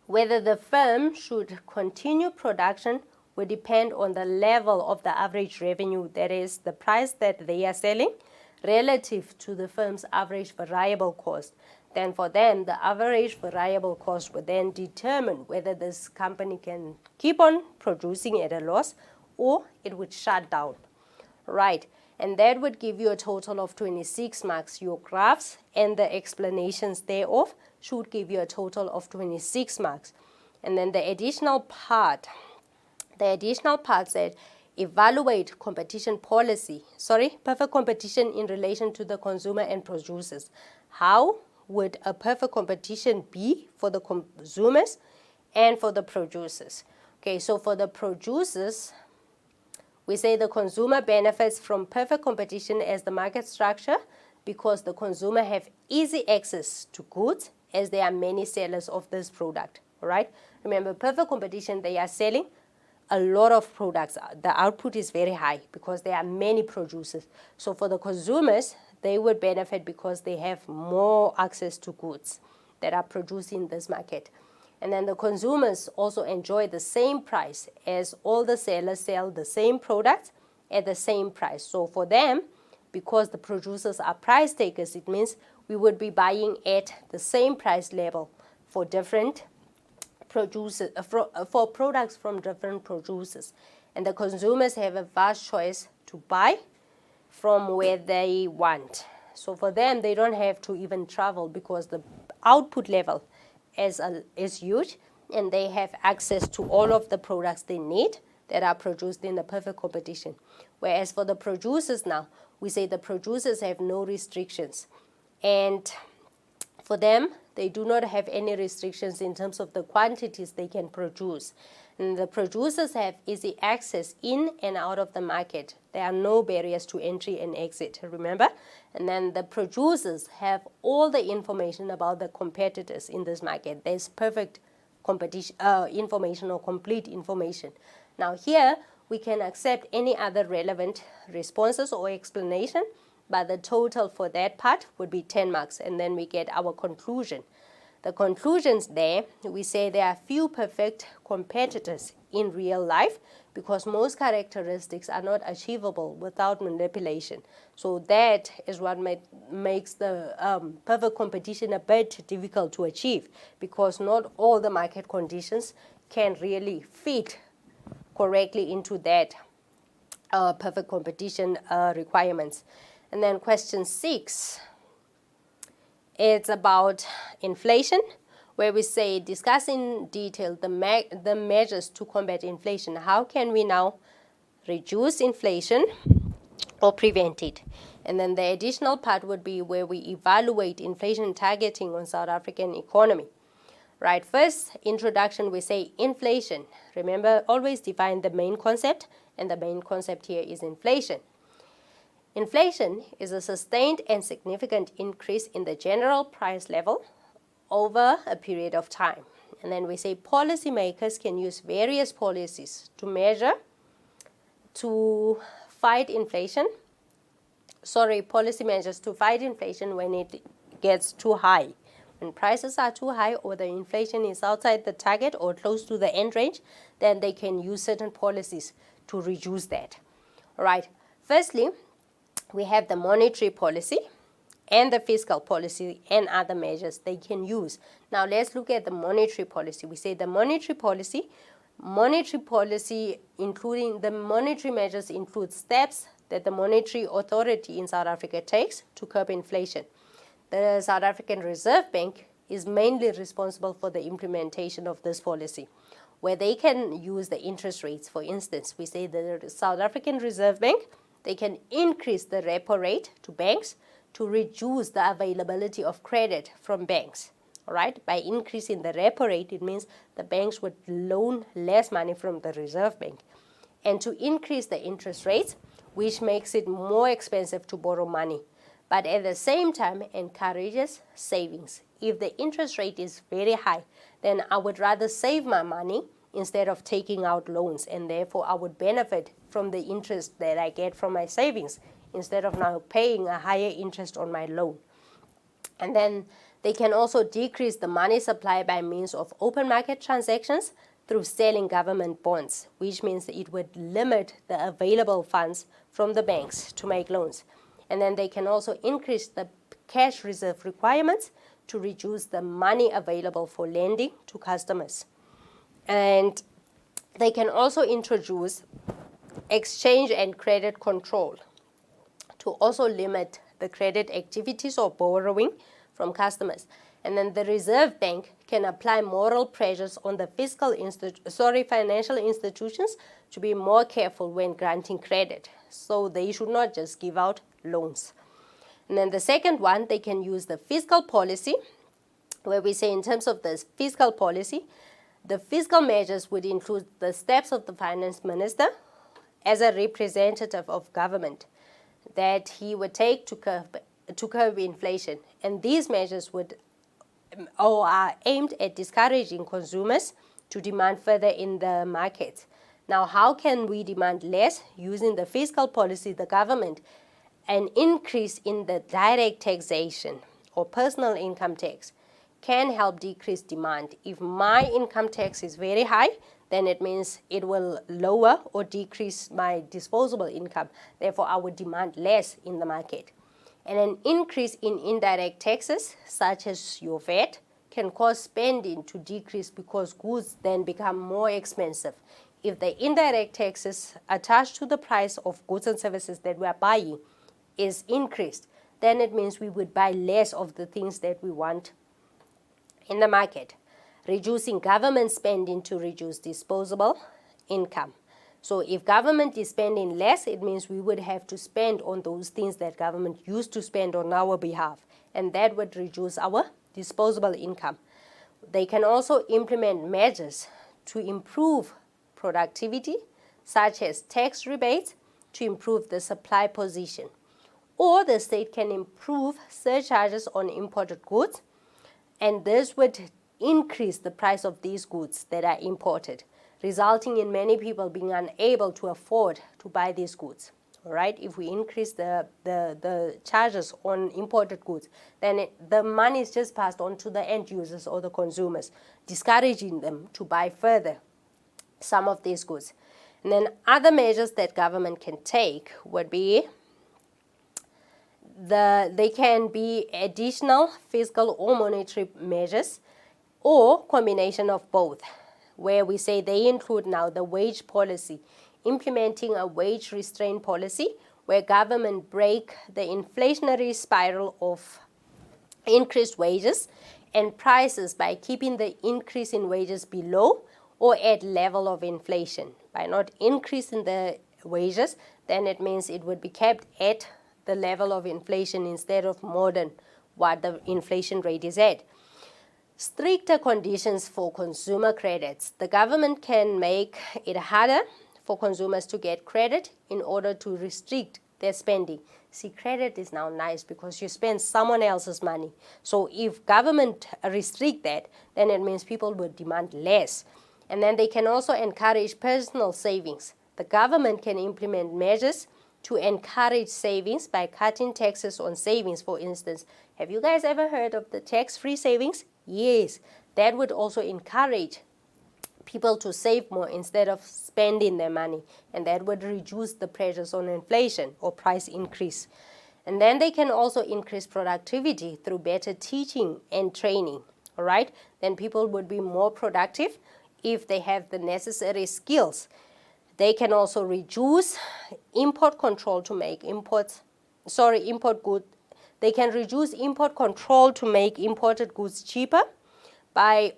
whether the firm should continue production would depend on the level of the average revenue, that is the price that they are selling, relative to the firm's average variable cost. Then for them, the average variable cost would then determine whether this company can keep on producing at a loss or it would shut down, right? And that would give you a total of 26 marks. Your graphs and the explanations thereof should give you a total of 26 marks. And then the additional part said, evaluate competition policy, perfect competition in relation to the consumer and producers. How would a perfect competition be for the consumers and for the producers? Okay, so for the producers, we say the consumer benefits from perfect competition as the market structure because the consumer have easy access to goods as there are many sellers of this product, all right? Remember, perfect competition, they are selling a lot of products. The output is very high because there are many producers. So for the consumers, they would benefit because they have more access to goods that are produced in this market. And then the consumers also enjoy the same price as all the sellers sell the same products at the same price. So for them, because the producers are price takers, it means we would be buying at the same price level for different producers, for products from different producers. And the consumers have a vast choice to buy from where they want. So for them, they don't have to even travel because the output level is huge and they have access to all of the products they need that are produced in the perfect competition. Whereas for the producers now, we say the producers have no restrictions. And for them, they do not have any restrictions in terms of the quantities they can produce. And the producers have easy access in and out of the market. There are no barriers to entry and exit, remember? And then the producers have all the information about the competitors in this market. There's perfect competition information or complete information. Now here, we can accept any other relevant responses or explanation, but the total for that part would be 10 marks, and then we get our conclusion. The conclusions there, we say there are few perfect competitors in real life because most characteristics are not achievable without manipulation. So that is what makes the perfect competition a bit difficult to achieve because not all the market conditions can really fit correctly into that perfect competition requirements. And then question 6. It's about inflation. where we say discuss in detail the measures to combat inflation. How can we now reduce inflation or prevent it? And then the additional part would be where we evaluate inflation targeting on South African economy. Right, first introduction, we say inflation. Remember, always define the main concept, and the main concept here is inflation. Inflation is a sustained and significant increase in the general price level over a period of time. And then we say policymakers can use various policies to measure, to fight inflation. Policy measures to fight inflation when it gets too high. When prices are too high or the inflation is outside the target or close to the end range, then they can use certain policies to reduce that. All right. Firstly, we have the monetary policy and the fiscal policy and other measures they can use. Now let's look at the monetary policy. We say the monetary policy including the monetary measures include steps that the monetary authority in South Africa takes to curb inflation. The South African Reserve Bank is mainly responsible for the implementation of this policy, where they can use the interest rates. For instance, we say the South African Reserve Bank, they can increase the repo rate to banks to reduce the availability of credit from banks. All right, by increasing the repo rate, it means the banks would loan less money from the Reserve Bank. And to increase the interest rates, which makes it more expensive to borrow money, but at the same time encourages savings. If the interest rate is very high, then I would rather save my money instead of taking out loans, and therefore I would benefit from the interest that I get from my savings instead of now paying a higher interest on my loan. And then they can also decrease the money supply by means of open market transactions through selling government bonds, which means that it would limit the available funds from the banks to make loans. And then they can also increase the cash reserve requirements to reduce the money available for lending to customers. And they can also introduce exchange and credit control to also limit the credit activities or borrowing from customers. And then the Reserve Bank can apply moral pressures on the financial institutions to be more careful when granting credit. So they should not just give out loans. And then the second one, they can use the fiscal policy, where we say in terms of the fiscal policy, the fiscal measures would include the steps of the finance minister as a representative of government that he would take to curb inflation. And these measures are aimed at discouraging consumers to demand further in the market. Now, how can we demand less? Using the fiscal policy, the government, an increase in the direct taxation or personal income tax can help decrease demand. If my income tax is very high, then it means it will lower or decrease my disposable income. Therefore, I would demand less in the market. And an increase in indirect taxes, such as your VAT, can cause spending to decrease because goods then become more expensive. If the indirect taxes attached to the price of goods and services that we are buying is increased, then it means we would buy less of the things that we want in the market. Reducing government spending to reduce disposable income. So if government is spending less, it means we would have to spend on those things that government used to spend on our behalf, and that would reduce our disposable income. They can also implement measures to improve productivity, such as tax rebates to improve the supply position. Or the state can improve surcharges on imported goods, and this would increase the price of these goods that are imported, resulting in many people being unable to afford to buy these goods. All right, if we increase the charges on imported goods, then the money is just passed on to the end users or the consumers, discouraging them to buy further some of these goods. And then other measures that government can take would be they can be additional fiscal or monetary measures, or combination of both, where we say they include now the wage policy, implementing a wage restraint policy where government break the inflationary spiral of increased wages and prices by keeping the increase in wages below or at level of inflation. By not increasing the wages, then it means it would be kept at the level of inflation instead of more than what the inflation rate is at. Stricter conditions for consumer credits. The government can make it harder for consumers to get credit in order to restrict their spending. See, credit is now nice because you spend someone else's money. So if government restrict that, then it means people will demand less. And then they can also encourage personal savings. The government can implement measures to encourage savings by cutting taxes on savings, for instance. Have you guys ever heard of the tax-free savings? Yes, that would also encourage people to save more instead of spending their money, and that would reduce the pressures on inflation or price increase. And then they can also increase productivity through better teaching and training, all right? Then people would be more productive if they have the necessary skills. They can also reduce import control to make They can reduce import control to make imported goods cheaper. They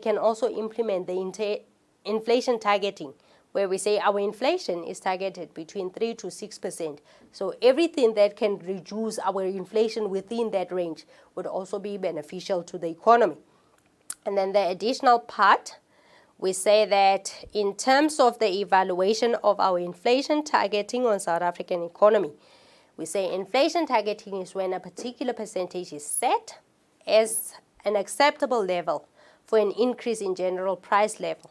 can also implement the inflation targeting, where we say our inflation is targeted between 3 to 6%. So everything that can reduce our inflation within that range would also be beneficial to the economy. And then the additional part, we say that in terms of the evaluation of our inflation targeting on South African economy, we say inflation targeting is when a particular percentage is set as an acceptable level for an increase in general price level.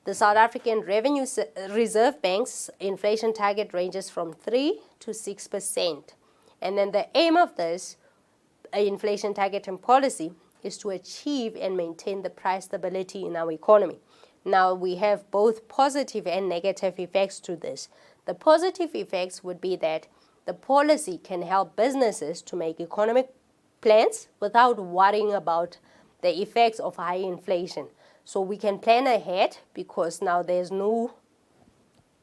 The South African Revenue Reserve Bank's inflation target ranges from 3 to 6%. And then the aim of this inflation targeting policy is to achieve and maintain the price stability in our economy. Now, we have both positive and negative effects to this. The positive effects would be that the policy can help businesses to make economic plans without worrying about the effects of high inflation. So we can plan ahead because now there's no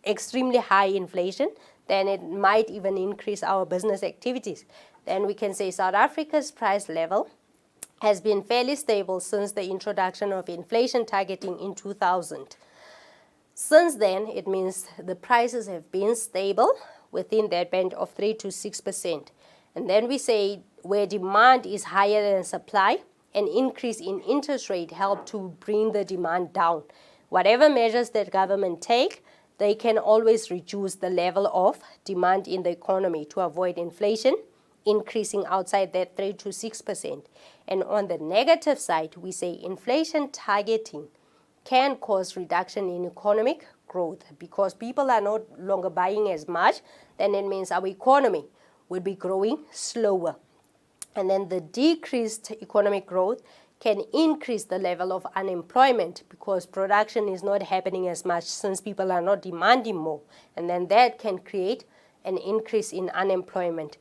extremely high inflation, then it might even increase our business activities. Then we can say South Africa's price level has been fairly stable since the introduction of inflation targeting in 2000. Since then, it means the prices have been stable within that band of 3 to 6%. And then we say where demand is higher than supply, an increase in interest rate help to bring the demand down. Whatever measures that government take, they can always reduce the level of demand in the economy to avoid inflation increasing outside that 3 to 6%. And on the negative side, we say inflation targeting can cause reduction in economic growth because people are no longer buying as much, then it means our economy will be growing slower. And then the decreased economic growth can increase the level of unemployment because production is not happening as much since people are not demanding more. And then that can create an increase in unemployment.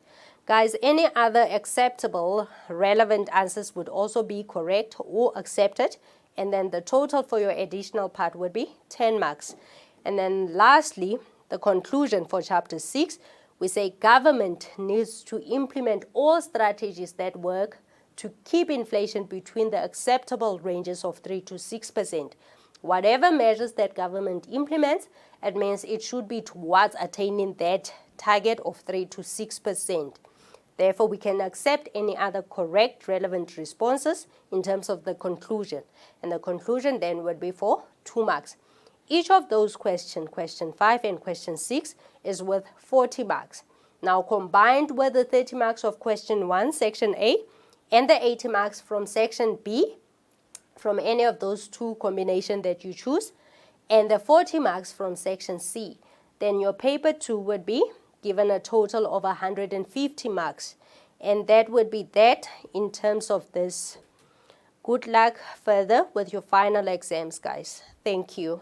Guys, any other acceptable, relevant answers would also be correct or accepted. And then the total for your additional part would be 10 marks. And then lastly, the conclusion for Chapter 6, we say government needs to implement all strategies that work to keep inflation between the acceptable ranges of 3 to 6%. Whatever measures that government implements, it means it should be towards attaining that target of 3 to 6%. Therefore, we can accept any other correct, relevant responses in terms of the conclusion. And the conclusion then would be for 2 marks. Each of those questions, question 5 and question 6, is worth 40 marks. Now, combined with the 30 marks of question 1, section A, and the 80 marks from section B, from any of those two combinations that you choose, and the 40 marks from section C, then your paper 2 would be given a total of 150 marks. And that would be that in terms of this. Good luck further with your final exams, guys. Thank you.